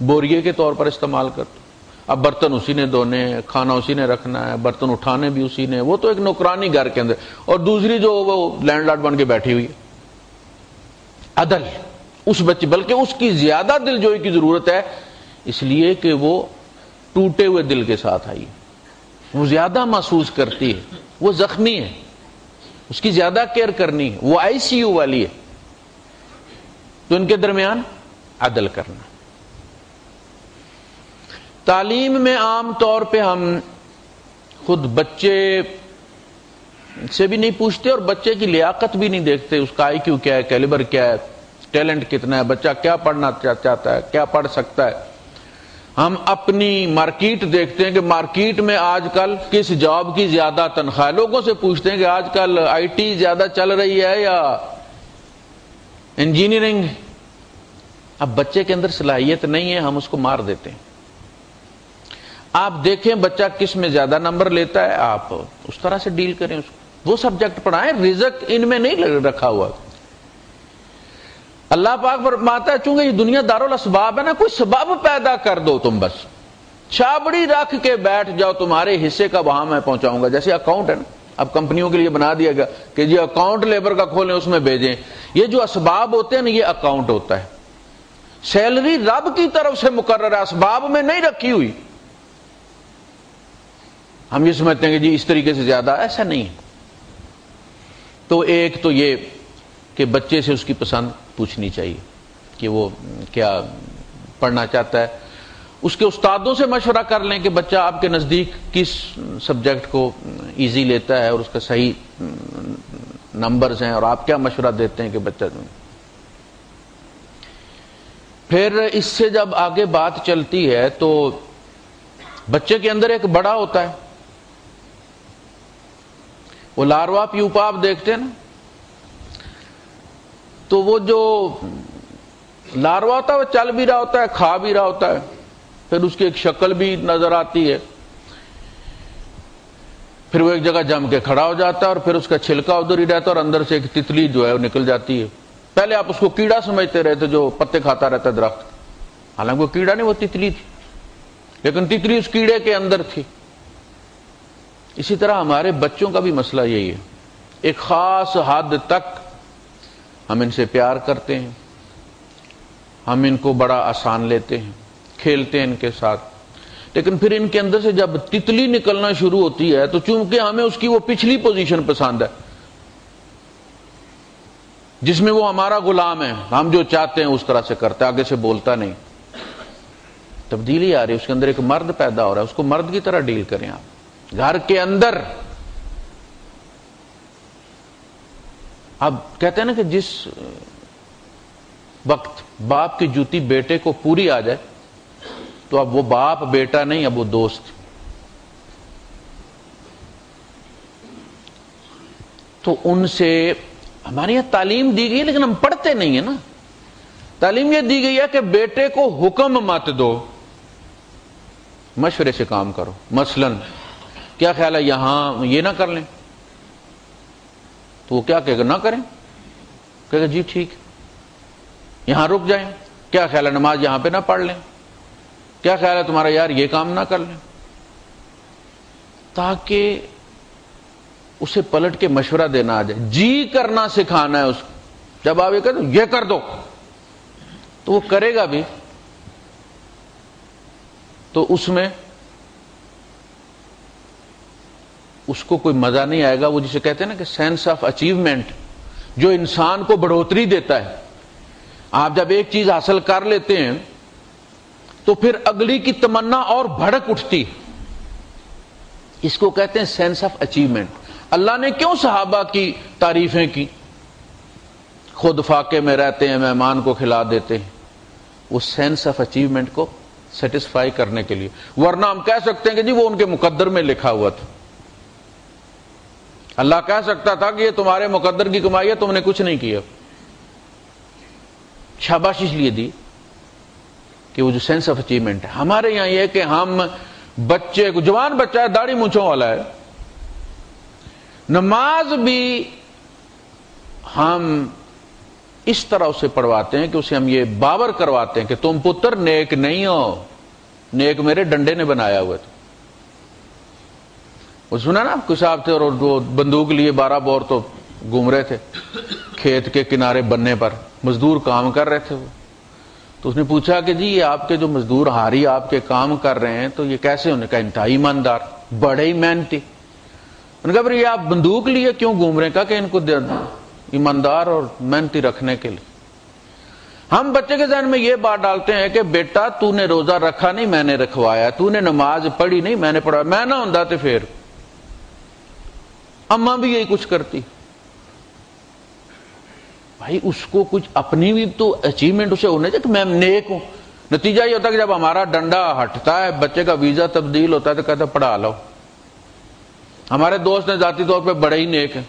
A: بوریے کے طور پر استعمال کرتے. اب برتن اسی نے دھونے، کھانا اسی نے رکھنا ہے، برتن اٹھانے بھی اسی نے، وہ تو ایک نوکرانی گھر کے اندر، اور دوسری جو وہ لینڈ لارڈ بن کے بیٹھی ہوئی ہے. عدل اس بچے، بلکہ اس کی زیادہ دلجوئی کی ضرورت ہے، اس لیے کہ وہ ٹوٹے ہوئے دل کے ساتھ آئی، وہ زیادہ محسوس کرتی ہے، وہ زخمی ہے. اس کی زیادہ کیئر کرنی ہے، وہ آئی سی یو والی ہے، تو ان کے درمیان عدل کرنا۔ تعلیم میں عام طور پہ ہم خود بچے سے بھی نہیں پوچھتے اور بچے کی لیاقت بھی نہیں دیکھتے، اس کا آئی کیو کیا ہے، کیلیبر کیا ہے، ٹیلنٹ کتنا ہے، بچہ کیا پڑھنا چاہتا ہے، کیا پڑھ سکتا ہے۔ ہم اپنی مارکیٹ دیکھتے ہیں کہ مارکیٹ میں آج کل کس جاب کی زیادہ تنخواہ، لوگوں سے پوچھتے ہیں کہ آج کل آئی ٹی زیادہ چل رہی ہے یا انجینئرنگ۔ اب بچے کے اندر صلاحیت نہیں ہے، ہم اس کو مار دیتے ہیں۔ آپ دیکھیں بچہ کس میں زیادہ نمبر لیتا ہے، آپ اس طرح سے ڈیل کریں اس کو، وہ سبجیکٹ پڑھائیں، رزق ان میں نہیں رکھا ہوا۔ اللہ پاک فرماتا ہے چونکہ یہ دنیا دارالاسباب ہے نا، کوئی سبب پیدا کر دو، تم بس چھابڑی رکھ کے بیٹھ جاؤ، تمہارے حصے کا وہاں میں پہنچاؤں گا۔ جیسے اکاؤنٹ ہے نا، اب کمپنیوں کے لیے بنا دیا گیا کہ جی اکاؤنٹ لیبر کا کھولیں، اس میں بھیجیں۔ یہ جو اسباب ہوتے ہیں نا، یہ اکاؤنٹ ہوتا ہے۔ سیلری رب کی طرف سے مقرر ہے، اسباب میں نہیں رکھی ہوئی۔ ہم یہ سمجھتے ہیں کہ جی اس طریقے سے زیادہ، ایسا نہیں ہے۔ تو ایک تو یہ کہ بچے سے اس کی پسند پوچھنی چاہیے کہ وہ کیا پڑھنا چاہتا ہے۔ اس کے استادوں سے مشورہ کر لیں کہ بچہ آپ کے نزدیک کس سبجیکٹ کو ایزی لیتا ہے اور اس کا صحیح نمبرز ہیں، اور آپ کیا مشورہ دیتے ہیں کہ بچہ۔ پھر اس سے جب آگے بات چلتی ہے تو بچے کے اندر ایک بڑا ہوتا ہے، وہ لاروا پیوپا آپ دیکھتے ہیں نا، تو وہ جو لاروا ہوتا ہے وہ چل بھی رہا ہوتا ہے، کھا بھی رہا ہوتا ہے، پھر اس کی ایک شکل بھی نظر آتی ہے، پھر وہ ایک جگہ جم کے کھڑا ہو جاتا ہے اور پھر اس کا چھلکا ادھر ہی رہتا ہے اور اندر سے ایک تتلی جو ہے وہ نکل جاتی ہے۔ پہلے آپ اس کو کیڑا سمجھتے رہتے جو پتے کھاتا رہتا ہے درخت، حالانکہ وہ کیڑا نہیں، وہ تتلی تھی، لیکن تتلی اس کیڑے کے اندر تھی۔ اسی طرح ہمارے بچوں کا بھی مسئلہ یہی ہے، ایک خاص حد تک ہم ان سے پیار کرتے ہیں، ہم ان کو بڑا آسان لیتے ہیں، کھیلتے ہیں ان کے ساتھ، لیکن پھر ان کے اندر سے جب تتلی نکلنا شروع ہوتی ہے تو چونکہ ہمیں اس کی وہ پچھلی پوزیشن پسند ہے جس میں وہ ہمارا غلام ہے، ہم جو چاہتے ہیں اس طرح سے کرتا ہے، آگے سے بولتا نہیں، تبدیلی آ رہی ہے، اس کے اندر ایک مرد پیدا ہو رہا ہے، اس کو مرد کی طرح ڈیل کریں آپ۔ گھر کے اندر اب کہتے ہیں نا کہ جس وقت باپ کی جوتی بیٹے کو پوری آ جائے تو اب وہ باپ بیٹا نہیں، اب وہ دوست۔ تو ان سے ہمارے یہاں تعلیم دی گئی ہے لیکن ہم پڑھتے نہیں ہیں نا۔ تعلیم یہ دی گئی ہے کہ بیٹے کو حکم مت دو، مشورے سے کام کرو۔ مثلاً کیا خیال ہے یہاں یہ نہ کر لیں، تو وہ کیا کہے گا، نہ کریں، کہے گا جی ٹھیک۔ یہاں رک جائیں، کیا خیال ہے نماز یہاں پہ نہ پڑھ لیں، کیا خیال ہے تمہارا یار یہ کام نہ کر لیں، تاکہ اسے پلٹ کے مشورہ دینا آ جائے۔ جی کرنا سکھانا ہے اس کو، جب آپ یہ کہتے ہیں یہ کر دو تو وہ کرے گا بھی، تو اس میں اس کو کوئی مزہ نہیں آئے گا۔ وہ جسے کہتے ہیں نا کہ سینس آف اچیومنٹ، جو انسان کو بڑھوتری دیتا ہے۔ آپ جب ایک چیز حاصل کر لیتے ہیں تو پھر اگلی کی تمنا اور بھڑک اٹھتی، اس کو کہتے ہیں سینس آف اچیومنٹ۔ اللہ نے کیوں صحابہ کی تعریفیں کی؟ خود فاقے میں رہتے ہیں، مہمان کو کھلا دیتے ہیں، وہ سینس آف اچیومنٹ کو سیٹسفائی کرنے کے لیے۔ ورنہ ہم کہہ سکتے ہیں کہ جی وہ ان کے مقدر میں لکھا ہوا تھا۔ اللہ کہہ سکتا تھا کہ یہ تمہارے مقدر کی کمائی ہے، تم نے کچھ نہیں کیا۔ شاباشی اس لیے دی کہ وہ جو سینس آف اچیومنٹ ہے ہمارے یہاں یہ ہے کہ ہم بچے کو، جوان بچہ ہے، داڑھی مونچھوں والا ہے، نماز بھی ہم اس طرح اسے پڑھواتے ہیں کہ اسے ہم یہ باور کرواتے ہیں کہ تم پتر نیک نہیں ہو، نیک میرے ڈنڈے نے بنایا ہوا تھا۔ وہ سنا نا کوئی صاحب تھے اور وہ بندوق لیے 12 بور تو گھوم رہے تھے کھیت کے کنارے بننے پر، مزدور کام کر رہے تھے وہ، تو اس نے پوچھا کہ جی یہ آپ کے جو مزدور ہاری آپ کے کام کر رہے ہیں تو یہ کیسے؟ انہوں نے کہا انتہائی ایماندار، بڑے ہی محنتی۔ نے کہا پھر یہ آپ بندوق لیے کیوں گھوم رہے ہیں؟ کہا کہ ان کو ایماندار اور محنتی رکھنے کے لیے۔ ہم بچے کے ذہن میں یہ بات ڈالتے ہیں کہ بیٹا تو نے روزہ رکھا نہیں، میں نے رکھوایا، تو نے نماز پڑھی نہیں، میں نے پڑھایا، میں نہ ہوندا تو پھر اماں بھی یہی کچھ کرتی۔ بھائی اس کو کچھ اپنی بھی تو اچیومنٹ اسے ہونے چاہیے کہ میں نیک ہوں۔ نتیجہ یہ ہوتا ہے کہ جب ہمارا ڈنڈا ہٹتا ہے، بچے کا ویزا تبدیل ہوتا ہے، تو کہتا ہے پڑھا لو۔ ہمارے دوست نے ذاتی طور پہ بڑے ہی نیک ہیں۔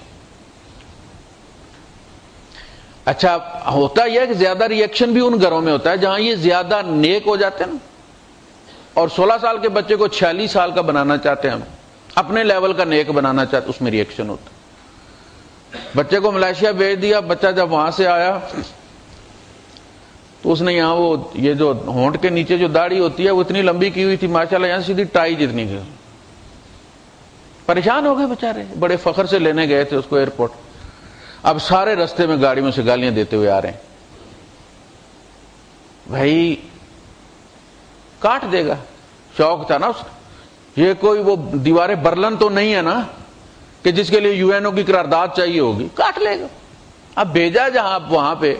A: اچھا ہوتا یہ ہے کہ زیادہ ریئیکشن بھی ان گھروں میں ہوتا ہے جہاں یہ زیادہ نیک ہو جاتے ہیں نا، اور 16 سال کے بچے کو 46 سال کا بنانا چاہتے ہیں ہم، اپنے لیول کا نیک بنانا چاہتے، اس میں ریئیکشن ہوتا ہے۔ بچے کو ملائیشیا بھیج دیا، بچہ جب وہاں سے آیا تو اس نے یہاں وہ یہ جو ہونٹ کے نیچے جو داڑھی ہوتی ہے وہ اتنی لمبی کی ہوئی تھی ماشاءاللہ، یہاں سیدھی ٹائی جتنی کی۔ پریشان ہو گئے بیچارے، بڑے فخر سے لینے گئے تھے اس کو ایئرپورٹ۔ اب سارے رستے میں گاڑی میں سے گالیاں دیتے ہوئے آ رہے ہیں۔ بھائی کاٹ دے گا، شوق تھا نا اس کا۔ یہ کوئی وہ دیواریں برلن تو نہیں ہے نا کہ جس کے لیے یو این او کی قرارداد چاہیے ہوگی، کاٹ لے گا۔ اب بھیجا جہاں وہاں پہ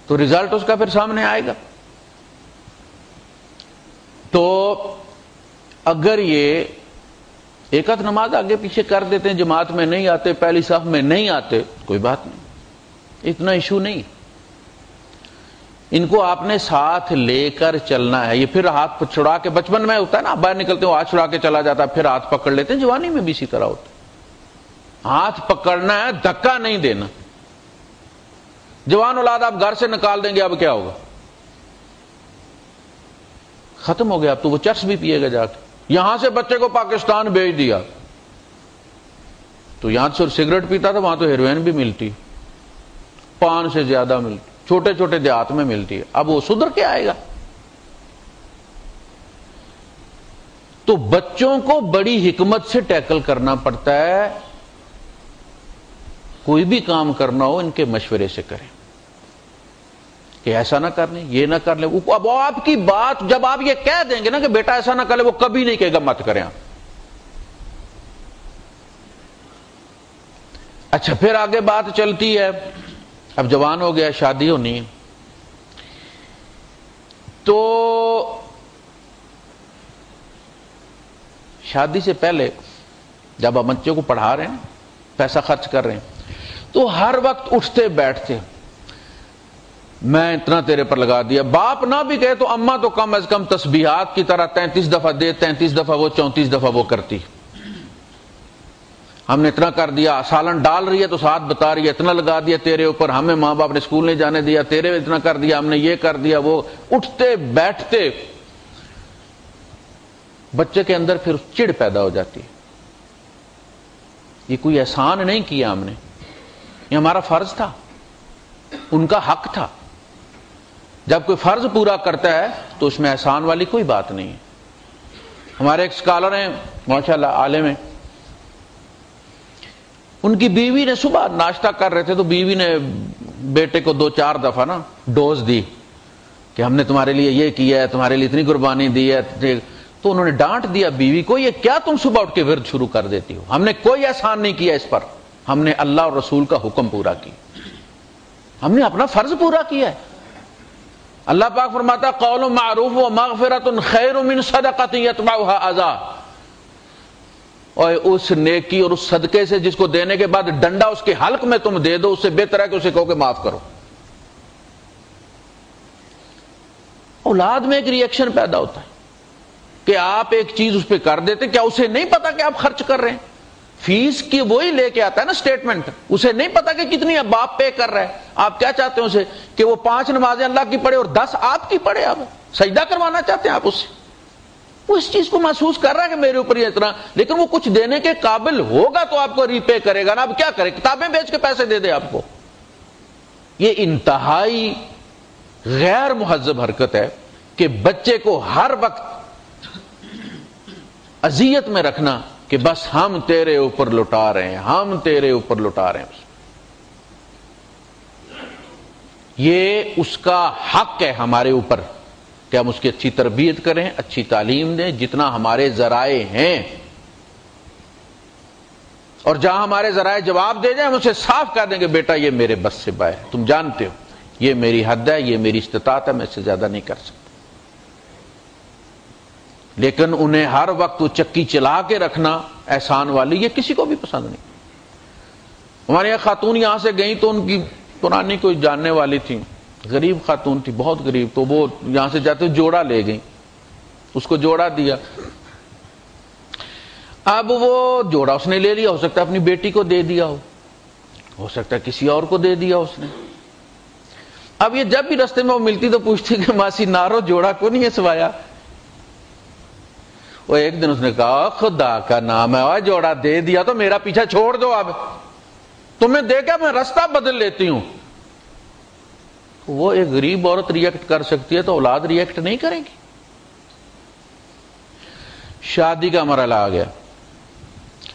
A: تو رزلٹ اس کا پھر سامنے آئے گا۔ تو اگر یہ ایک آدھ نماز آگے پیچھے کر دیتے ہیں، جماعت میں نہیں آتے، پہلی صف میں نہیں آتے، کوئی بات نہیں، اتنا ایشو نہیں۔ ان کو آپ نے ساتھ لے کر چلنا ہے۔ یہ پھر ہاتھ چھڑا کے، بچپن میں ہوتا ہے نا، باہر نکلتے ہو ہاتھ چھڑا کے چلا جاتا ہے، پھر ہاتھ پکڑ لیتے ہیں، جوانی میں بھی اسی طرح ہوتا ہے۔ ہاتھ پکڑنا ہے، دھکا نہیں دینا۔ جوان اولاد آپ گھر سے نکال دیں گے، اب کیا ہوگا؟ ختم ہو گیا، اب تو وہ چرس بھی پیے گا جا کے۔ یہاں سے بچے کو پاکستان بھیج دیا تو یہاں سے سگریٹ پیتا تھا، وہاں تو ہیروئن بھی ملتی، پان سے زیادہ ملتی، چھوٹے چھوٹے دیہات میں ملتی ہے۔ اب وہ سدھر کے آئے گا؟ تو بچوں کو بڑی حکمت سے ٹیکل کرنا پڑتا ہے۔ کوئی بھی کام کرنا ہو ان کے مشورے سے کریں کہ ایسا نہ کر لیں، یہ نہ کر لیں۔ اب آپ کی بات جب آپ یہ کہہ دیں گے نا کہ بیٹا ایسا نہ کر لے، وہ کبھی نہیں کہے گا مت کریں آپ۔ اچھا پھر آگے بات چلتی ہے، اب جوان ہو گیا، شادی ہونی ہے، تو شادی سے پہلے جب آپ بچوں کو پڑھا رہے ہیں، پیسہ خرچ کر رہے ہیں، تو ہر وقت اٹھتے بیٹھتے میں اتنا تیرے پر لگا دیا۔ باپ نہ بھی کہے تو اماں تو کم از کم تسبیحات کی طرح 33 دفعہ دے، 33 دفعہ وہ، 34 دفعہ وہ کرتی۔ ہم نے اتنا کر دیا، سالن ڈال رہی ہے تو ساتھ بتا رہی ہے، اتنا لگا دیا تیرے اوپر، ہمیں ماں باپ نے اسکول نہیں جانے دیا، تیرے اتنا کر دیا، ہم نے یہ کر دیا وہ۔ اٹھتے بیٹھتے بچے کے اندر پھر چڑ پیدا ہو جاتی ہے۔ یہ کوئی احسان نہیں کیا ہم نے، یہ ہمارا فرض تھا، ان کا حق تھا۔ جب کوئی فرض پورا کرتا ہے تو اس میں احسان والی کوئی بات نہیں ہے۔ ہمارے ایک اسکالر ہیں ماشاءاللہ، عالم ہیں، ان کی بیوی نے صبح ناشتہ کر رہے تھے تو بیوی نے بیٹے کو 2-4 دفعہ نا ڈوز دی کہ ہم نے تمہارے لیے یہ کیا ہے، تمہارے لیے اتنی قربانی دی ہے، تو انہوں نے ڈانٹ دیا بیوی کو، یہ کیا تم صبح اٹھ کے ورد شروع کر دیتی ہو؟ ہم نے کوئی احسان نہیں کیا اس پر، ہم نے اللہ اور رسول کا حکم پورا کیا، ہم نے اپنا فرض پورا کیا ہے۔ اللہ پاک فرماتا قول معروف و مغفرۃ خیر من صدقۃ یتبعها اذى، اور اس نیکی اور اس صدقے سے جس کو دینے کے بعد ڈنڈا اس کے حلق میں تم دے دو، اس سے بہتر ہے کہ اسے کہو کہ معاف کرو۔ اولاد میں ایک ری ایکشن پیدا ہوتا ہے کہ آپ ایک چیز اس پہ کر دیتے، کیا اسے نہیں پتا کہ آپ خرچ کر رہے ہیں؟ فیس کی وہی لے کے آتا ہے نا اسٹیٹمنٹ، اسے نہیں پتا کہ کتنی باپ پے کر رہا ہے۔ آپ کیا چاہتے ہیں اسے کہ وہ 5 نمازیں اللہ کی پڑھے اور 10 آپ کی پڑھے؟ آپ سجدہ کروانا چاہتے ہیں آپ اس سے؟ وہ اس چیز کو محسوس کر رہا ہے کہ میرے اوپر یہ اتنا، لیکن وہ کچھ دینے کے قابل ہوگا تو آپ کو ری پے کرے گا نا۔ اب کیا کرے، کتابیں بیچ کے پیسے دے دے آپ کو؟ یہ انتہائی غیر مہذب حرکت ہے کہ بچے کو ہر وقت اذیت میں رکھنا کہ بس ہم تیرے اوپر لٹا رہے ہیں، ہم تیرے اوپر لٹا رہے ہیں۔ یہ اس کا حق ہے ہمارے اوپر کہ ہم اس کی اچھی تربیت کریں، اچھی تعلیم دیں، جتنا ہمارے ذرائع ہیں اور جہاں ہمارے ذرائع جواب دے جائیں ہم اسے صاف کہہ دیں کہ بیٹا یہ میرے بس سے باہر، تم جانتے ہو یہ میری حد ہے، یہ میری استطاعت ہے، میں اس سے زیادہ نہیں کر سکتا۔ لیکن انہیں ہر وقت وہ چکی چلا کے رکھنا احسان والی، یہ کسی کو بھی پسند نہیں۔ ہمارے یہاں خاتون یہاں سے گئیں تو ان کی پرانی کوئی جاننے والی تھی، غریب خاتون تھی، بہت غریب، تو وہ یہاں سے جاتے جوڑا لے گئیں، اس کو جوڑا دیا۔ اب وہ جوڑا اس نے لے لیا، ہو سکتا ہے اپنی بیٹی کو دے دیا ہو سکتا ہے کسی اور کو دے دیا اس نے۔ اب یہ جب بھی رستے میں وہ ملتی تو پوچھتی کہ ماسی نارو جوڑا کو نہیں ہے سوایا؟ وہ ایک دن اس نے کہا خدا کا نام ہے جوڑا دے دیا تو میرا پیچھا چھوڑ دو، اب تمہیں دیکھا میں راستہ بدل لیتی ہوں۔ وہ ایک غریب عورت ریئیکٹ کر سکتی ہے تو اولاد ریئیکٹ نہیں کرے گی۔ شادی کا مرحلہ آ گیا،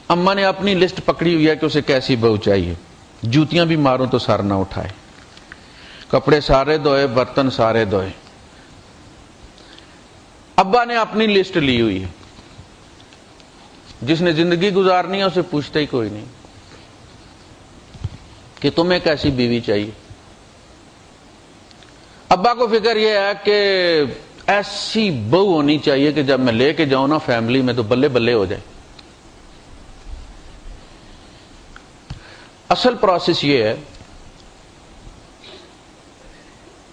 A: اماں نے اپنی لسٹ پکڑی ہوئی ہے کہ اسے کیسی بہو چاہیے، جوتیاں بھی ماروں تو سر نہ اٹھائے، کپڑے سارے دھوئے، برتن سارے دھوئے۔ ابا نے اپنی لسٹ لی ہوئی ہے، جس نے زندگی گزارنی ہے اسے پوچھتا ہی کوئی نہیں کہ تمہیں کیسی بیوی چاہیے۔ ابا کو فکر یہ ہے کہ ایسی بہو ہونی چاہیے کہ جب میں لے کے جاؤں نا فیملی میں تو بلے بلے ہو جائے۔ اصل پروسیس یہ ہے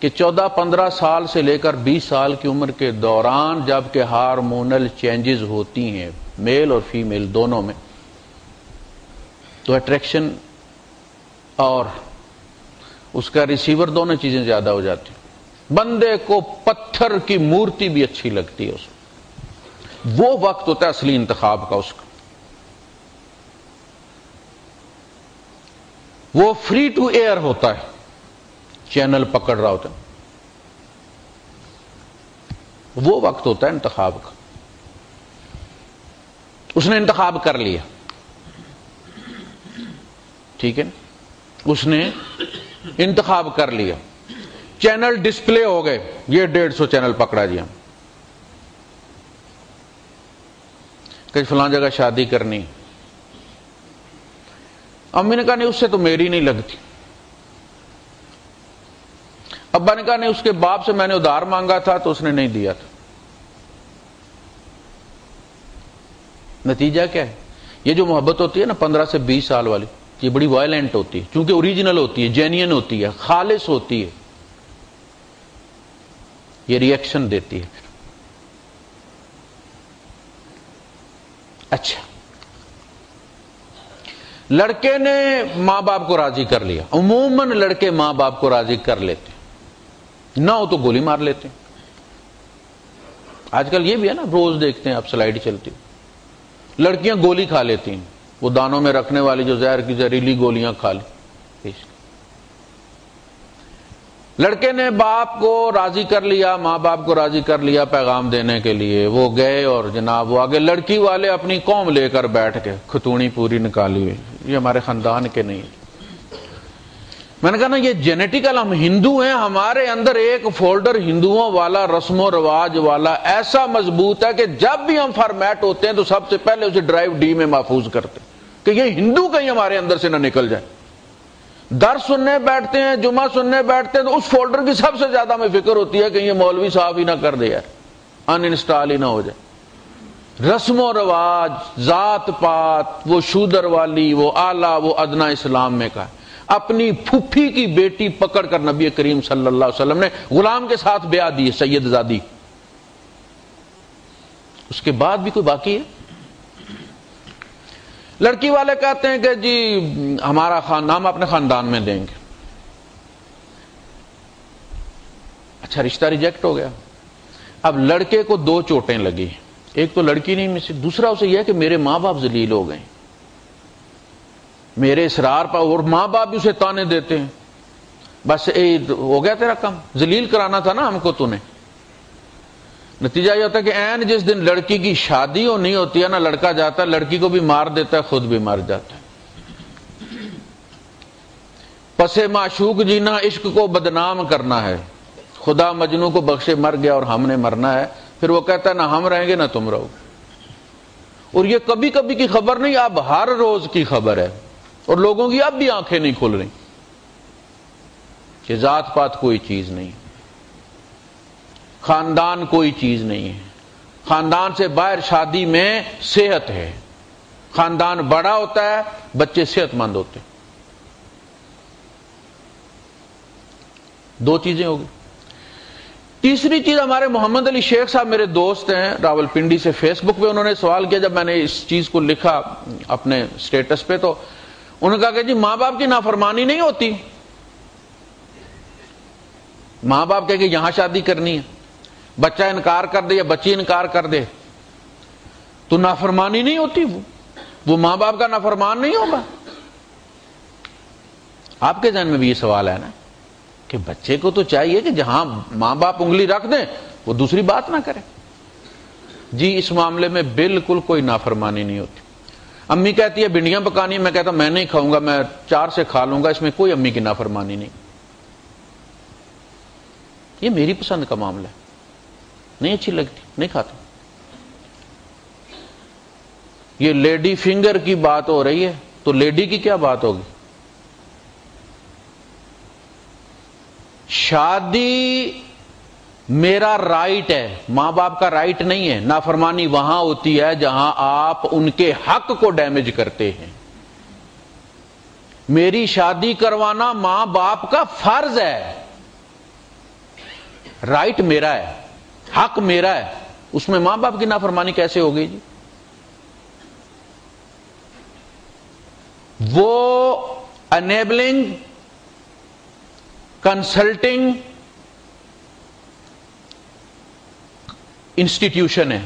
A: کہ 14-15 سال سے لے کر 20 سال کی عمر کے دوران جب کہ ہارمونل چینجز ہوتی ہیں میل اور فیمیل دونوں میں، تو اٹریکشن اور اس کا ریسیور دونوں چیزیں زیادہ ہو جاتی ہیں۔ بندے کو پتھر کی مورتی بھی اچھی لگتی ہے، اس وہ وقت ہوتا ہے اصلی انتخاب کا، اس کا وہ فری ٹو ایئر ہوتا ہے، چینل پکڑ رہا ہوتا ہے، وہ وقت ہوتا ہے انتخاب کا۔ اس نے انتخاب کر لیا، ٹھیک ہے، اس نے انتخاب کر لیا، چینل ڈسپلے ہو گئے، یہ 150 چینل پکڑا جی ہم کہ فلاں جگہ شادی کرنی۔ امی نے کہا نہیں اس سے تو میری نہیں لگتی، ابا نے کہا نہیں اس کے باپ سے میں نے ادھار مانگا تھا تو اس نے نہیں دیا تھا۔ نتیجہ کیا ہے؟ یہ جو محبت ہوتی ہے نا 15 سے 20 سال والی، یہ بڑی وائلنٹ ہوتی ہے، چونکہ اوریجنل ہوتی ہے، جینین ہوتی ہے، خالص ہوتی ہے، یہ ریئیکشن دیتی ہے۔ اچھا، لڑکے نے ماں باپ کو راضی کر لیا، عموماً لڑکے ماں باپ کو راضی کر لیتے، نہ ہو تو گولی مار لیتے۔ آج کل یہ بھی ہے نا، روز دیکھتے ہیں آپ سلائیڈ چلتی، لڑکیاں گولی کھا لیتی ہیں، وہ دانوں میں رکھنے والی جو زہر کی زہریلی گولیاں کھا لی۔ لڑکے نے باپ کو راضی کر لیا، ماں باپ کو راضی کر لیا پیغام دینے کے لیے، وہ گئے اور جناب وہ آگے لڑکی والے اپنی قوم لے کر بیٹھ کے کھتونی پوری نکالی ہوئی، یہ ہمارے خاندان کے نہیں ہے۔ میں نے کہا نا یہ جینیٹیکل، ہم ہندو ہیں، ہمارے اندر ایک فولڈر ہندوؤں والا رسم و رواج والا ایسا مضبوط ہے کہ جب بھی ہم فارمیٹ ہوتے ہیں تو سب سے پہلے اسے ڈرائیو ڈی میں محفوظ کرتے ہیں کہ یہ ہندو کہیں ہمارے اندر سے نہ نکل جائے۔ درس سننے بیٹھتے ہیں، جمعہ سننے بیٹھتے ہیں تو اس فولڈر کی سب سے زیادہ ہمیں فکر ہوتی ہے کہ یہ مولوی صاحب ہی نہ کر دے یار، ان انسٹال ہی نہ ہو جائے۔ رسم و رواج، ذات پات، وہ شودر والی، وہ اعلیٰ، وہ ادنا اسلام میں کا ہے۔ اپنی پھوپھی کی بیٹی پکڑ کر نبی کریم صلی اللہ علیہ وسلم نے غلام کے ساتھ بیعت دی، سید زادی، اس کے بعد بھی کوئی باقی ہے؟ لڑکی والے کہتے ہیں کہ جی ہمارا نام اپنے خاندان میں دیں گے۔ اچھا، رشتہ ریجیکٹ ہو گیا۔ اب لڑکے کو 2 چوٹیں لگی، ایک تو لڑکی نہیں مسی، دوسرا اسے یہ کہ میرے ماں باپ ذلیل ہو گئے میرے اصرار پر، اور ماں باپ بھی اسے تانے دیتے ہیں، بس ہو گیا تیرا کام، ذلیل کرانا تھا نا ہم کو تو نے۔ نتیجہ یہ ہوتا ہے کہ عین جس دن لڑکی کی شادی نہیں ہوتی ہے نا، لڑکا جاتا ہے لڑکی کو بھی مار دیتا ہے، خود بھی مر جاتا ہے۔ پسے معشوق جینا عشق کو بدنام کرنا ہے، خدا مجنوں کو بخشے مر گیا اور ہم نے مرنا ہے، پھر وہ کہتا ہے نہ ہم رہیں گے نہ تم رہو۔ اور یہ کبھی کبھی کی خبر نہیں، اب ہر روز کی خبر ہے، اور لوگوں کی اب بھی آنکھیں نہیں کھل رہی کہ ذات پات کوئی چیز نہیں، خاندان کوئی چیز نہیں ہے، خاندان سے باہر شادی میں صحت ہے، خاندان بڑا ہوتا ہے، بچے صحت مند ہوتے ہیں۔ دو چیزیں ہوگی۔ تیسری چیز، ہمارے محمد علی شیخ صاحب میرے دوست ہیں راول پنڈی سے، فیس بک پہ انہوں نے سوال کیا جب میں نے اس چیز کو لکھا اپنے سٹیٹس پہ، تو انہوں نے کہا کہ جی ماں باپ کی نافرمانی نہیں ہوتی، ماں باپ کہے کہ یہاں شادی کرنی ہے، بچہ انکار کر دے یا بچی انکار کر دے تو نافرمانی نہیں ہوتی، وہ ماں باپ کا نافرمان نہیں ہوگا۔ آپ کے ذہن میں بھی یہ سوال ہے نا کہ بچے کو تو چاہیے کہ جہاں ماں باپ انگلی رکھ دیں وہ دوسری بات نہ کرے۔ جی اس معاملے میں بالکل کوئی نافرمانی نہیں ہوتی۔ امی کہتی ہے بھنڈیاں پکانی، میں کہتا ہوں میں نہیں کھاؤں گا، میں 4 سے کھا لوں گا، اس میں کوئی امی کی نافرمانی نہیں، یہ میری پسند کا معاملہ ہے، نہیں اچھی لگتی نہیں کھاتا۔ یہ لیڈی فنگر کی بات ہو رہی ہے تو لیڈی کی کیا بات ہوگی؟ شادی میرا رائٹ ہے، ماں باپ کا رائٹ نہیں ہے۔ نافرمانی وہاں ہوتی ہے جہاں آپ ان کے حق کو ڈیمیج کرتے ہیں۔ میری شادی کروانا ماں باپ کا فرض ہے، رائٹ میرا ہے، حق میرا ہے، اس میں ماں باپ کی نافرمانی کیسے ہوگی جی؟ وہ انیبلنگ کنسلٹنگ انسٹیٹیوشن ہے۔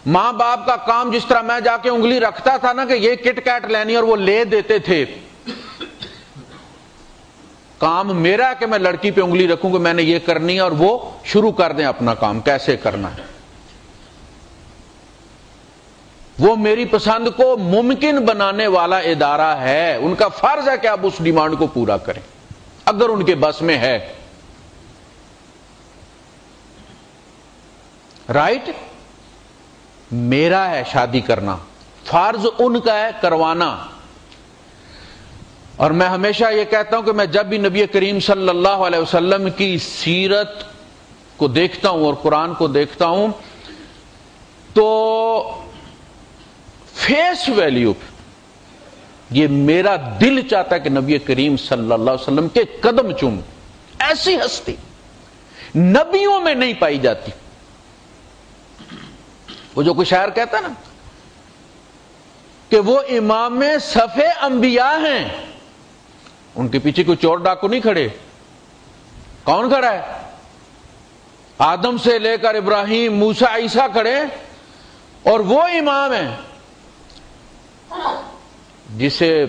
A: ماں باپ کا کام جس طرح میں جا کے انگلی رکھتا تھا نا کہ یہ کٹ کیٹ لینی اور وہ لے دیتے تھے، کام میرا ہے کہ میں لڑکی پہ انگلی رکھوں کہ میں نے یہ کرنی ہے اور وہ شروع کر دیں اپنا کام کیسے کرنا ہے۔ وہ میری پسند کو ممکن بنانے والا ادارہ ہے، ان کا فرض ہے کہ آپ اس ڈیمانڈ کو پورا کریں اگر ان کے بس میں ہے۔ رائٹ میرا ہے شادی کرنا، فرض ان کا ہے کروانا۔ اور میں ہمیشہ یہ کہتا ہوں کہ میں جب بھی نبی کریم صلی اللہ علیہ وسلم کی سیرت کو دیکھتا ہوں اور قرآن کو دیکھتا ہوں تو فیس ویلیو پہ یہ میرا دل چاہتا ہے کہ نبی کریم صلی اللہ علیہ وسلم کے قدم چوم۔ ایسی ہستی نبیوں میں نہیں پائی جاتی۔ وہ جو کوئی شاعر کہتا ہے نا کہ وہ امام صف انبیاء ہیں، ان کے پیچھے کوئی چور ڈاکو نہیں کھڑے۔ کون کھڑا ہے؟ آدم سے لے کر ابراہیم، موسیٰ، عیسیٰ کھڑے، اور وہ امام ہیں جسے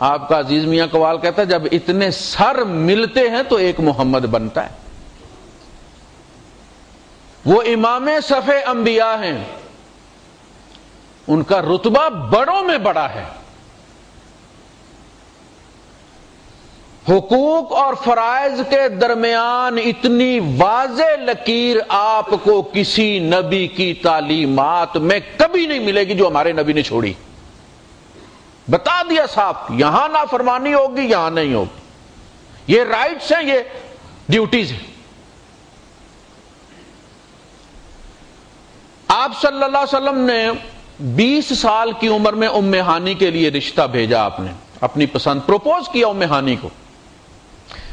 A: آپ کا عزیز میاں قوال کہتا ہے جب اتنے سر ملتے ہیں تو ایک محمد بنتا ہے۔ وہ امام صف انبیاء ہیں، ان کا رتبہ بڑوں میں بڑا ہے۔ حقوق اور فرائض کے درمیان اتنی واضح لکیر آپ کو کسی نبی کی تعلیمات میں کبھی نہیں ملے گی جو ہمارے نبی نے چھوڑی۔ بتا دیا صاحب، یہاں نافرمانی ہوگی، یہاں نہیں ہوگی، یہ رائٹس ہیں، یہ ڈیوٹیز ہیں۔ آپ صلی اللہ علیہ وسلم نے 20 سال کی عمر میں ام ہانی کے لیے رشتہ بھیجا، آپ نے اپنی پسند پروپوز کیا ام ہانی کو۔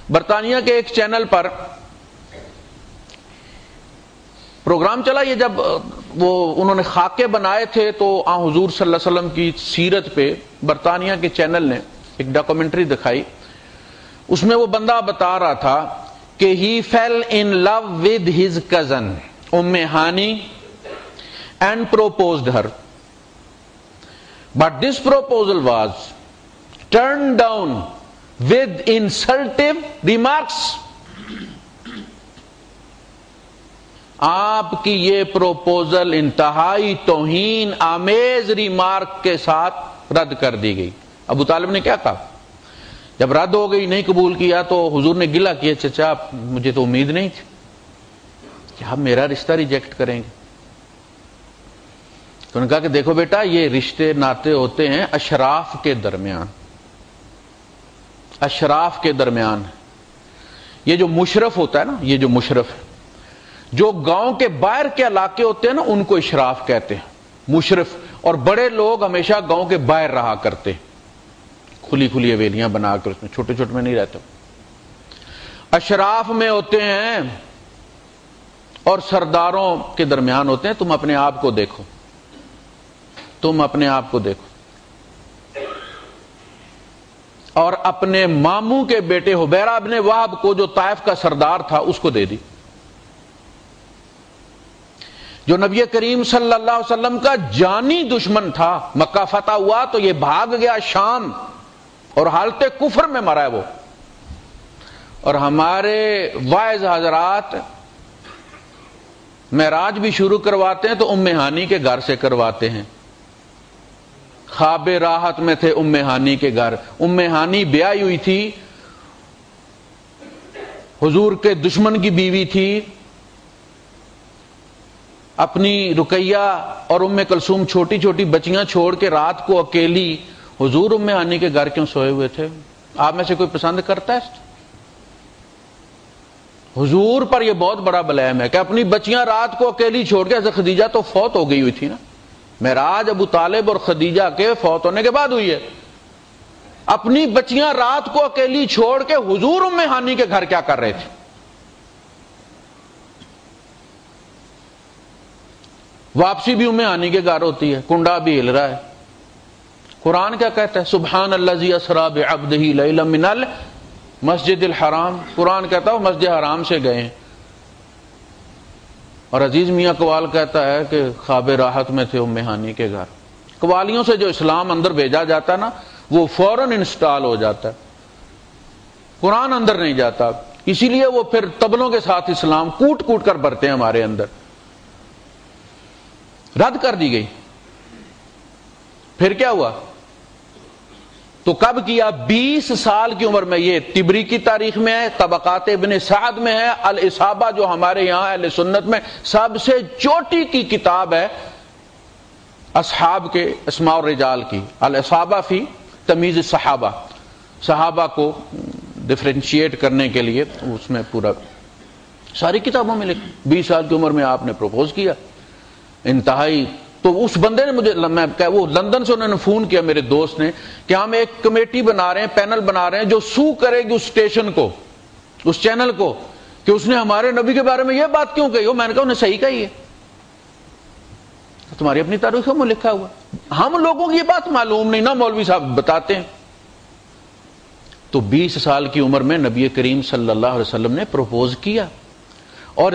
A: برطانیہ کے ایک چینل پر پروگرام چلا، یہ جب وہ انہوں نے خاکے بنائے تھے تو حضور صلی اللہ علیہ وسلم کی سیرت پہ برطانیہ کے چینل نے ایک ڈاکومنٹری دکھائی۔ اس میں وہ بندہ بتا رہا تھا کہ he fell in love with his cousin Umm Hani and proposed her, but this proposal was turn down with insultive remarks. آپ کی یہ پروپوزل انتہائی توہین آمیز ریمارک کے ساتھ رد کر دی گئی۔ ابو طالب نے کیا کہا جب رد ہو گئی، نہیں قبول کیا، تو حضور نے گلہ کیا، چچا مجھے تو امید نہیں تھی کہ آپ میرا رشتہ ریجیکٹ کریں گے۔ تو انہوں نے کہا کہ دیکھو بیٹا، یہ رشتے ناتے ہوتے ہیں اشراف کے درمیان، اشراف کے درمیان۔ یہ جو مشرف ہوتا ہے نا، یہ جو مشرف ہے، جو گاؤں کے باہر کے علاقے ہوتے ہیں نا، ان کو اشراف کہتے ہیں، مشرف۔ اور بڑے لوگ ہمیشہ گاؤں کے باہر رہا کرتے، کھلی کھلی حویلیاں بنا کر، اس میں چھوٹے چھوٹے میں نہیں رہتے۔ اشراف میں ہوتے ہیں اور سرداروں کے درمیان ہوتے ہیں۔ تم اپنے آپ کو دیکھو، تم اپنے آپ کو دیکھو۔ اور اپنے ماموں کے بیٹے حبیرہ بن وہب کو، جو طائف کا سردار تھا، اس کو دے دی، جو نبی کریم صلی اللہ علیہ وسلم کا جانی دشمن تھا۔ مکہ فتح ہوا تو یہ بھاگ گیا شام، اور حالت کفر میں مرا ہے وہ۔ اور ہمارے واعظ حضرات معراج بھی شروع کرواتے ہیں تو ام ہانی کے گھر سے کرواتے ہیں۔ خواب راحت میں تھے ام ہانی کے گھر۔ ام ہانی بیاہی ہوئی تھی، حضور کے دشمن کی بیوی تھی۔ اپنی رقیہ اور ام کلثوم چھوٹی چھوٹی بچیاں چھوڑ کے رات کو اکیلی حضور ام ہانی کے گھر کیوں سوئے ہوئے تھے؟ آپ میں سے کوئی پسند کرتا ہے؟ حضور پر یہ بہت بڑا بلیم ہے کہ اپنی بچیاں رات کو اکیلی چھوڑ کے، حضرت خدیجہ تو فوت ہو گئی ہوئی تھی نا، معراج ابو طالب اور خدیجہ کے فوت ہونے کے بعد ہوئی ہے۔ اپنی بچیاں رات کو اکیلی چھوڑ کے حضور ام ہانی کے گھر کیا کر رہے تھے؟ واپسی بھی ام ہانی کے گھر ہوتی ہے، کنڈا بھی ہل رہا ہے۔ قرآن کیا کہتا ہے؟ سبحان الذی اسری بعبدہ لیلا من المسجد الحرام۔ قرآن کہتا ہے وہ مسجد حرام سے گئے ہیں۔ اور عزیز میاں قوال کہتا ہے کہ خواب راحت میں تھے ام ہانی کے گھر۔ قوالیوں سے جو اسلام اندر بھیجا جاتا ہے نا، وہ فوراً انسٹال ہو جاتا ہے، قرآن اندر نہیں جاتا۔ اسی لیے وہ پھر تبلوں کے ساتھ اسلام کوٹ کوٹ کر بھرتے ہیں ہمارے اندر۔ رد کر دی گئی۔ پھر کیا ہوا؟ تو کب کیا؟ 20 سال کی عمر میں۔ یہ طبری کی تاریخ میں ہے، طبقات ابن سعد میں ہے، الاصابہ جو ہمارے یہاں اہل سنت میں سب سے چوٹی کی کتاب ہے اصحاب کے اسماء الرجال کی، الاصابہ فی تمیز الصحابہ، صحابہ کو ڈفرینشیٹ کرنے کے لیے اس میں پورا ساری کتابوں میں لکھا۔ 20 سال کی عمر میں آپ نے پروپوز کیا، انتہائی۔ تو اس بندے نے مجھے، وہ لندن سے انہوں نے فون کیا میرے دوست نے کہ ہم ایک کمیٹی بنا رہے ہیں، پینل بنا رہے ہیں جو سو کرے گی اس اسٹیشن کو، اس چینل کو، کہ اس نے ہمارے نبی کے بارے میں یہ بات کیوں کہی ہو۔ میں نے کہا انہیں صحیح کہی ہے، تمہاری اپنی تاریخوں میں لکھا ہوا، ہم لوگوں کی یہ بات معلوم نہیں نا، مولوی صاحب بتاتے ہیں۔ تو 20 سال کی عمر میں نبی کریم صلی اللہ علیہ وسلم نے پروپوز کیا۔ اور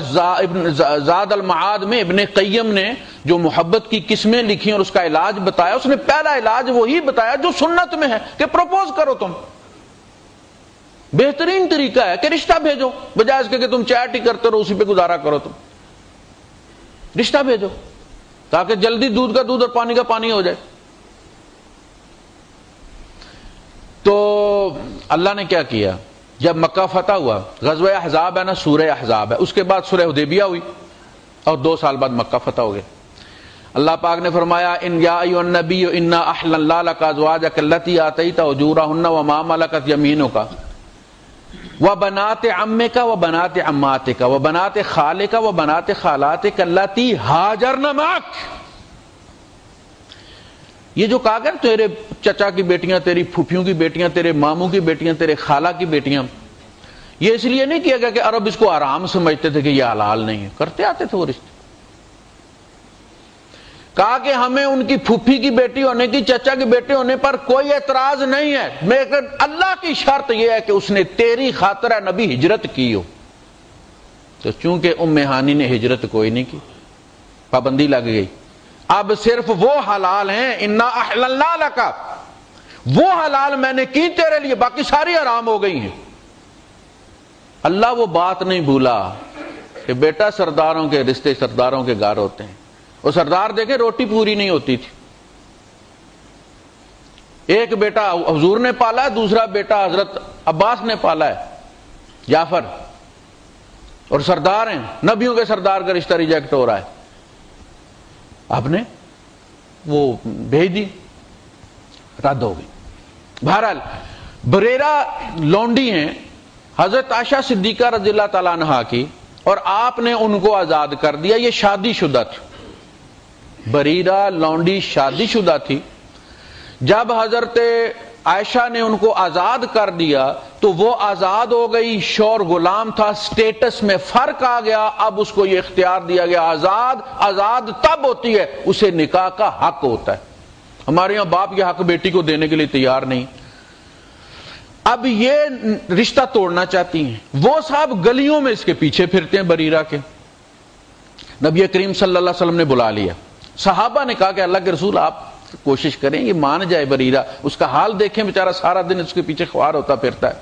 A: زاد المعاد میں ابن قیم نے جو محبت کی قسمیں لکھی اور اس کا علاج بتایا، اس نے پہلا علاج وہی بتایا جو سنت میں ہے کہ پروپوز کرو تم۔ بہترین طریقہ ہے کہ رشتہ بھیجو، بجائے اس کے کہ تم چیٹ ہی کرتے رہو، اسی پہ گزارا کرو، تم رشتہ بھیجو تاکہ جلدی دودھ کا دودھ اور پانی کا پانی ہو جائے۔ تو اللہ نے کیا کیا؟ جب مکہ فتح ہوا، غزوہ احزاب ہے نا، سورہ احزاب ہے، اس کے بعد سورہ حدیبیہ ہوئی، اور 2 سال بعد مکہ فتح ہو گیا۔ اللہ پاک نے فرمایا ان یا ایھا النبی انا احللنا لک ازواجک التی آتیت اجورہن وما ملکت یمینک وبنات عمک وبنات عماتک وبنات خالک وبنات خالاتک التی ہاجرن معک۔ یہ جو کہا کہ تیرے چچا کی بیٹیاں، تیری پھوپھیوں کی بیٹیاں، تیرے ماموں کی بیٹیاں، تیرے خالہ کی بیٹیاں، یہ اس لیے نہیں کیا گیا کہ عرب اس کو حرام سمجھتے تھے کہ یہ حلال نہیں ہے، کرتے آتے تھے وہ رشتے۔ کہا کہ ہمیں ان کی پھوپھی کی بیٹی ہونے کی، چچا کی بیٹے ہونے پر کوئی اعتراض نہیں ہے، لیکن اللہ کی شرط یہ ہے کہ اس نے تیری خاطر نبی ہجرت کی ہو۔ تو چونکہ ام ہانی نے ہجرت کوئی نہیں کی، پابندی لگ گئی۔ اب صرف وہ حلال ہیں، انا احللنا لک، وہ حلال میں نے کی تیرے لیے، باقی ساری حرام ہو گئی ہیں۔ اللہ وہ بات نہیں بھولا کہ بیٹا سرداروں کے رشتے سرداروں کے گھر ہوتے ہیں۔ وہ سردار دیکھے روٹی پوری نہیں ہوتی تھی۔ ایک بیٹا حضور نے پالا ہے، دوسرا بیٹا حضرت عباس نے پالا ہے، جعفر، اور سردار ہیں، نبیوں کے سردار کا رشتہ ریجیکٹ ہو رہا ہے۔ آپ نے وہ بھیج دی، رد ہو گئی۔ بہرحال بریرہ لونڈی ہیں حضرت عائشہ صدیقہ رضی اللہ تعالیٰ عنہا کی، اور آپ نے ان کو آزاد کر دیا۔ یہ شادی شدہ تھی، بریرہ لونڈی شادی شدہ تھی۔ جب حضرت عائشہ نے ان کو آزاد کر دیا تو وہ آزاد ہو گئی، شور غلام تھا، سٹیٹس میں فرق آ گیا۔ اب اس کو یہ اختیار دیا گیا، آزاد تب ہوتی ہے اسے نکاح کا حق ہوتا ہے۔ ہمارے یہاں باپ یہ حق بیٹی کو دینے کے لیے تیار نہیں۔ اب یہ رشتہ توڑنا چاہتی ہیں، وہ صاحب گلیوں میں اس کے پیچھے پھرتے ہیں بریرہ کے۔ نبی کریم صلی اللہ علیہ وسلم نے بلا لیا، صحابہ نے کہا کہ اللہ کے رسول آپ کوشش کریں یہ مان جائے بریرہ، اس کا حال دیکھیں، بیچارہ سارا دن اس کے پیچھے خوار ہوتا پھرتا ہے۔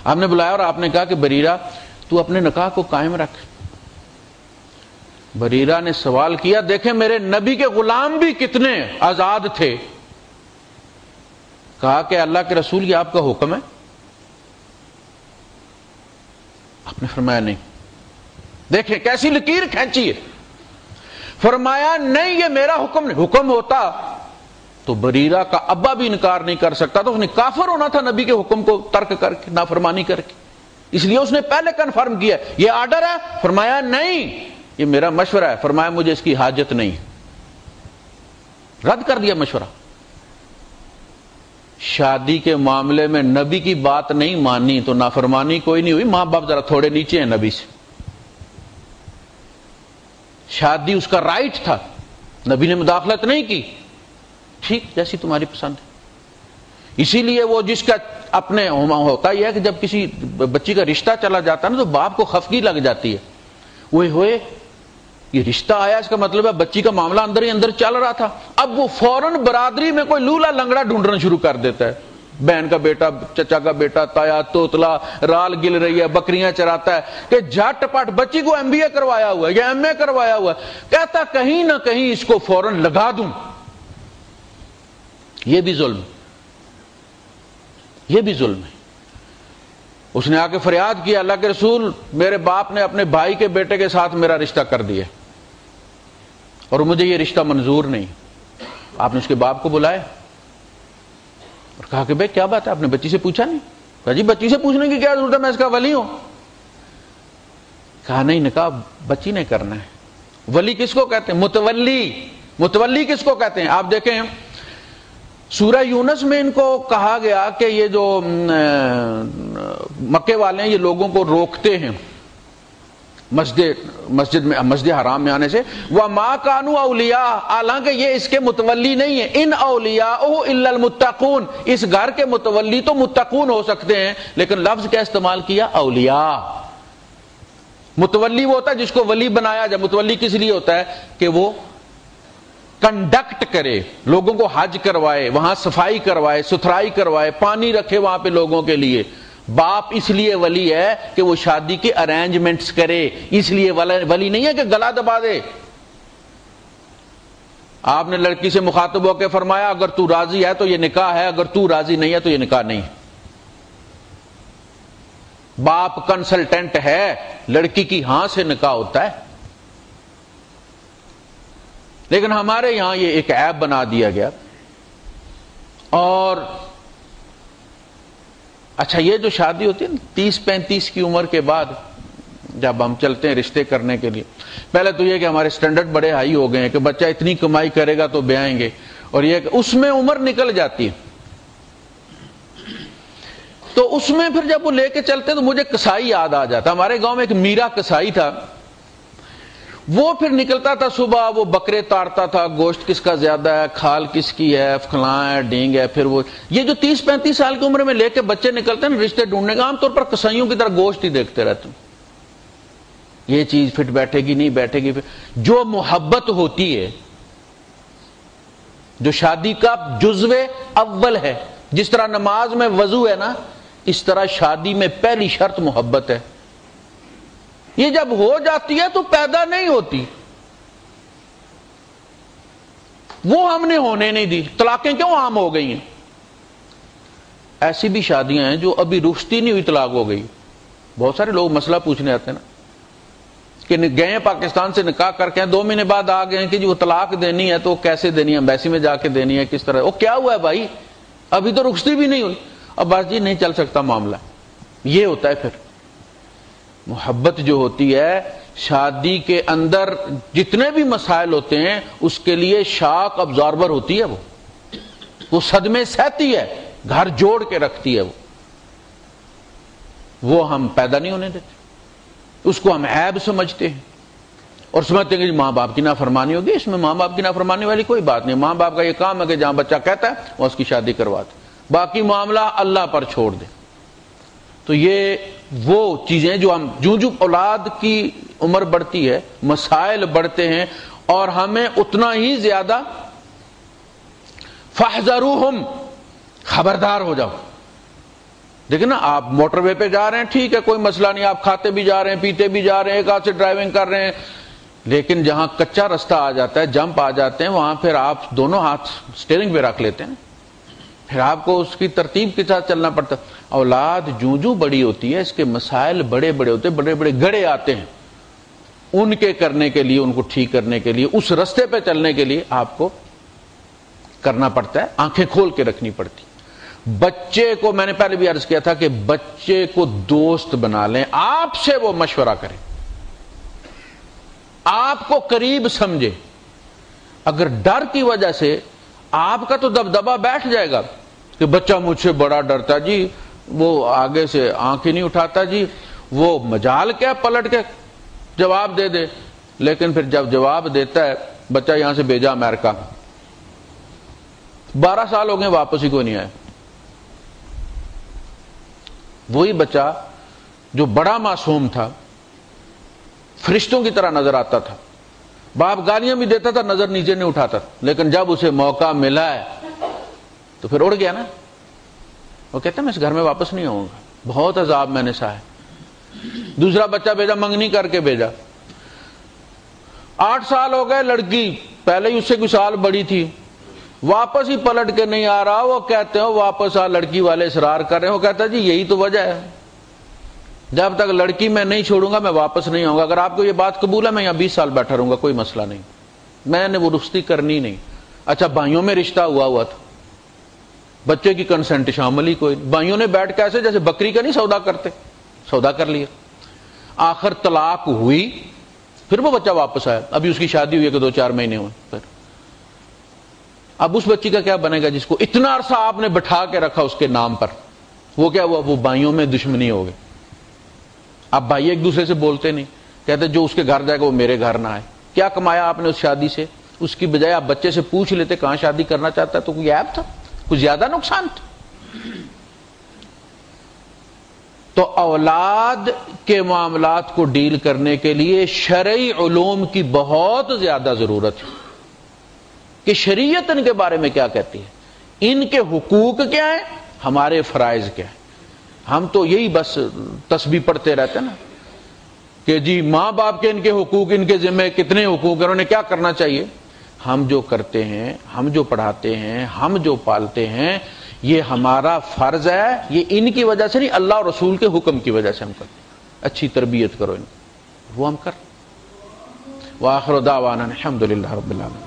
A: آپ نے بلایا اور آپ نے کہا کہ بریرہ تو اپنے نکاح کو قائم رکھ۔ بریرہ نے سوال کیا، دیکھیں میرے نبی کے غلام بھی کتنے آزاد تھے۔ کہا کہ اللہ کے رسول یہ آپ کا حکم ہے؟ آپ نے فرمایا نہیں۔ دیکھیں کیسی لکیر کھینچی ہے، فرمایا نہیں یہ میرا حکم نہیں، حکم ہوتا تو بریرہ کا ابا بھی انکار نہیں کر سکتا، تو اس نے کافر ہونا تھا نبی کے حکم کو ترک کر کے، نافرمانی کر کے، اس لیے اس نے پہلے کنفرم کیا یہ آرڈر ہے۔ فرمایا نہیں یہ میرا مشورہ ہے، فرمایا مجھے اس کی حاجت نہیں، رد کر دیا مشورہ۔ شادی کے معاملے میں نبی کی بات نہیں مانی تو نافرمانی کوئی نہیں ہوئی، ماں باپ ذرا تھوڑے نیچے ہیں نبی سے، شادی اس کا رائٹ تھا، نبی نے مداخلت نہیں کی، ٹھیک جیسی تمہاری پسند ہے۔ اسی لیے وہ جس کا اپنے ہوتا یہ ہے کہ جب کسی بچی کا رشتہ چلا جاتا ہے نا تو باپ کو خفگی لگ جاتی ہے، وہ ہوئے یہ رشتہ آیا، اس کا مطلب ہے بچی کا معاملہ اندر ہی اندر چل رہا تھا، اب وہ فوراً برادری میں کوئی لولا لنگڑا ڈھونڈنا شروع کر دیتا ہے، بہن کا بیٹا، چچا کا بیٹا، تایا، توتلا، رال گل رہی ہے، بکریاں چراتا ہے، کہ جھٹ پٹ بچی کو ایم بی اے کروایا ہوا ہے یا ایم اے کروایا ہوا ہے، کہتا کہیں نہ کہیں اس کو فوراً لگا دوں۔ یہ بھی ظلم، یہ بھی ظلم ہے۔ اس نے آ کے فریاد کیا، اللہ کے رسول میرے باپ نے اپنے بھائی کے بیٹے کے ساتھ میرا رشتہ کر دیا اور مجھے یہ رشتہ منظور نہیں۔ آپ نے اس کے باپ کو بلایا اور کہا کہ بھائی کیا بات ہے، آپ نے بچی سے پوچھا نہیں؟ کہا جی بچی سے پوچھنے کی کیا ضرورت ہے، میں اس کا ولی ہوں۔ کہا نہیں، نکاح بچی نے کرنا ہے۔ ولی کس کو کہتے ہیں؟ متولی کس کو کہتے ہیں؟ آپ دیکھیں سورہ یونس میں ان کو کہا گیا کہ یہ جو مکے والے ہیں یہ لوگوں کو روکتے ہیں مسجد حرام میں آنے سے، وَمَا كَانُوا أَوْلِيَاءَ، حالانکہ یہ اس کے متولی نہیں ہیں، ان أَوْلِيَاؤُهُ إِلَّا الْمُتَّقُونَ، اس گھر کے متولی تو متقون ہو سکتے ہیں، لیکن لفظ کیا استعمال کیا؟ اولیاء۔ متولی وہ ہوتا ہے جس کو ولی بنایا جائے، متولی کس لیے ہوتا ہے کہ وہ کنڈکٹ کرے، لوگوں کو حج کروائے، وہاں صفائی کروائے، ستھرائی کروائے، پانی رکھے وہاں پہ لوگوں کے لیے۔ باپ اس لیے ولی ہے کہ وہ شادی کے ارینجمنٹس کرے، اس لیے ولی نہیں ہے کہ گلا دبا دے۔ آپ نے لڑکی سے مخاطب ہو کے فرمایا اگر تو راضی ہے تو یہ نکاح ہے، اگر تو راضی نہیں ہے تو یہ نکاح نہیں۔ باپ کنسلٹنٹ ہے، لڑکی کی ہاں سے نکاح ہوتا ہے، لیکن ہمارے یہاں یہ ایک عیب بنا دیا گیا۔ اور اچھا یہ جو شادی ہوتی ہے 30-35 کی عمر کے بعد جب ہم چلتے ہیں رشتے کرنے کے لیے، پہلے تو یہ کہ ہمارے سٹینڈرڈ بڑے ہائی ہو گئے ہیں کہ بچہ اتنی کمائی کرے گا تو بیائیں گے، اور یہ کہ اس میں عمر نکل جاتی ہے، تو اس میں پھر جب وہ لے کے چلتے تو مجھے کسائی یاد آ جاتا۔ ہمارے گاؤں میں ایک میرا کسائی تھا، وہ پھر نکلتا تھا صبح، وہ بکرے تارتا تھا، گوشت کس کا زیادہ ہے، کھال کس کی ہے، فلاں ہے، ڈینگ ہے۔ پھر وہ یہ جو 30-35 سال کی عمر میں لے کے بچے نکلتے ہیں نا رشتے ڈھونڈنے کا، عام طور پر کسائیوں کی طرح گوشت ہی دیکھتے رہتے ہیں، یہ چیز فٹ بیٹھے گی نہیں بیٹھے گی۔ جو محبت ہوتی ہے، جو شادی کا جزو اول ہے، جس طرح نماز میں وضو ہے نا، اس طرح شادی میں پہلی شرط محبت ہے۔ یہ جب ہو جاتی ہے تو پیدا نہیں ہوتی، وہ ہم نے ہونے نہیں دی۔ طلاقیں کیوں عام ہو گئی ہیں؟ ایسی بھی شادیاں ہیں جو ابھی رخصتی نہیں ہوئی طلاق ہو گئی۔ بہت سارے لوگ مسئلہ پوچھنے آتے ہیں نا کہ گئے پاکستان سے نکاح کر کے 2 مہینے بعد آ گئے کہ جی وہ طلاق دینی ہے تو کیسے دینی ہے، ایمبیسی میں جا کے دینی ہے، کس طرح؟ وہ کیا ہوا ہے بھائی، ابھی تو رخصتی بھی نہیں ہوئی، اب بس جی نہیں چل سکتا معاملہ۔ یہ ہوتا ہے پھر محبت جو ہوتی ہے شادی کے اندر، جتنے بھی مسائل ہوتے ہیں اس کے لیے شاک ابزاربر ہوتی ہے، وہ صدمے سہتی ہے، گھر جوڑ کے رکھتی ہے، وہ ہم پیدا نہیں ہونے دیتے، اس کو ہم عیب سمجھتے ہیں اور سمجھتے ہیں کہ ماں باپ کی نافرمانی ہوگی، اس میں ماں باپ کی نافرمانی والی کوئی بات نہیں، ماں باپ کا یہ کام ہے کہ جہاں بچہ کہتا ہے وہ اس کی شادی کرواتے، باقی معاملہ اللہ پر چھوڑ دے۔ تو یہ وہ چیزیں جو ہم جو اولاد کی عمر بڑھتی ہے مسائل بڑھتے ہیں اور ہمیں اتنا ہی زیادہ فاحذروہم، خبردار ہو جاؤ۔ دیکھیں نا، آپ موٹر وے پہ جا رہے ہیں ٹھیک ہے کوئی مسئلہ نہیں، آپ کھاتے بھی جا رہے ہیں پیتے بھی جا رہے ہیں ایک ہاتھ سے ڈرائیونگ کر رہے ہیں، لیکن جہاں کچا رستہ آ جاتا ہے جمپ آ جاتے ہیں وہاں پھر آپ دونوں ہاتھ سٹیئرنگ پہ رکھ لیتے ہیں، پھر آپ کو اس کی ترتیب کے ساتھ چلنا پڑتا ہے۔ اولاد جو بڑی ہوتی ہے اس کے مسائل بڑے بڑے ہوتے ہیں، بڑے بڑے گڑھے آتے ہیں، ان کے کرنے کے لیے، ان کو ٹھیک کرنے کے لیے، اس رستے پہ چلنے کے لیے آپ کو کرنا پڑتا ہے، آنکھیں کھول کے رکھنی پڑتی۔ بچے کو میں نے پہلے بھی عرض کیا تھا کہ بچے کو دوست بنا لیں، آپ سے وہ مشورہ کریں، آپ کو قریب سمجھے۔ اگر ڈر کی وجہ سے آپ کا تو دبدبا بیٹھ جائے گا کہ بچہ مجھ سے بڑا ڈرتا ہے جی، وہ آگے سے آنکھ ہی نہیں اٹھاتا جی، وہ مجال کیا پلٹ کے جواب دے دے، لیکن پھر جب جواب دیتا ہے بچہ یہاں سے بھیجا امریکہ، 12 سال ہو گئے واپس ہی کوئی نہیں آیا۔ وہی بچہ جو بڑا معصوم تھا، فرشتوں کی طرح نظر آتا تھا، باپ گالیاں بھی دیتا تھا نظر نیچے نہیں اٹھاتا، لیکن جب اسے موقع ملا ہے تو پھر اڑ گیا نا، وہ کہتا ہے میں اس گھر میں واپس نہیں آؤں گا، بہت عذاب میں نے سہا۔ دوسرا بچہ بھیجا، منگنی کر کے بھیجا، 8 سال ہو گئے، لڑکی پہلے ہی اس سے کچھ سال بڑی تھی، واپس ہی پلٹ کے نہیں آ رہا، وہ کہتے ہیں واپس آ، لڑکی والے اصرار کر رہے ہیں، وہ کہتا ہے جی یہی تو وجہ ہے، جب تک لڑکی میں نہیں چھوڑوں گا میں واپس نہیں آؤں گا، اگر آپ کو یہ بات قبول ہے میں یہاں 20 سال بیٹھا رہوں گا، کوئی مسئلہ نہیں، میں نے وہ رخصتی کرنی نہیں۔ اچھا بھائیوں میں رشتہ ہوا تھا، بچے کی کنسنٹ شامل ہی کوئی، بھائیوں نے بیٹھ کے ایسے جیسے بکری کا نہیں سودا کرتے، سودا کر لیا، آخر طلاق ہوئی، پھر وہ بچہ واپس آیا، ابھی اس کی شادی ہوئی ہے کہ 2-4 مہینے ہوئے، پھر اب اس بچی کا کیا بنے گا جس کو اتنا عرصہ آپ نے بٹھا کے رکھا اس کے نام پر؟ وہ کیا ہوا؟ وہ بھائیوں میں دشمنی ہو گئی، اب بھائی ایک دوسرے سے بولتے نہیں، کہتے جو اس کے گھر جائے گا وہ میرے گھر نہ آئے۔ کیا کمایا آپ نے اس شادی سے؟ اس کی بجائے آپ بچے سے پوچھ لیتے کہاں شادی کرنا چاہتا ہے، تو کوئی عیب تھا؟ کچھ زیادہ نقصان تھا؟ تو اولاد کے معاملات کو ڈیل کرنے کے لیے شرعی علوم کی بہت زیادہ ضرورت ہے کہ شریعت ان کے بارے میں کیا کہتی ہے، ان کے حقوق کیا ہیں، ہمارے فرائض کیا ہیں۔ ہم تو یہی بس تسبیح پڑھتے رہتے ہیں نا کہ جی ماں باپ کے ان کے حقوق، ان کے ذمہ کتنے حقوق ہیں، انہوں نے کیا کرنا چاہیے۔ ہم جو کرتے ہیں، ہم جو پڑھاتے ہیں، ہم جو پالتے ہیں، یہ ہمارا فرض ہے، یہ ان کی وجہ سے نہیں، اللہ اور رسول کے حکم کی وجہ سے ہم کرتے ہیں۔ اچھی تربیت کرو ان کو، وہ ہم کر۔ وآخر دعوانا الحمدللہ رب العالمین۔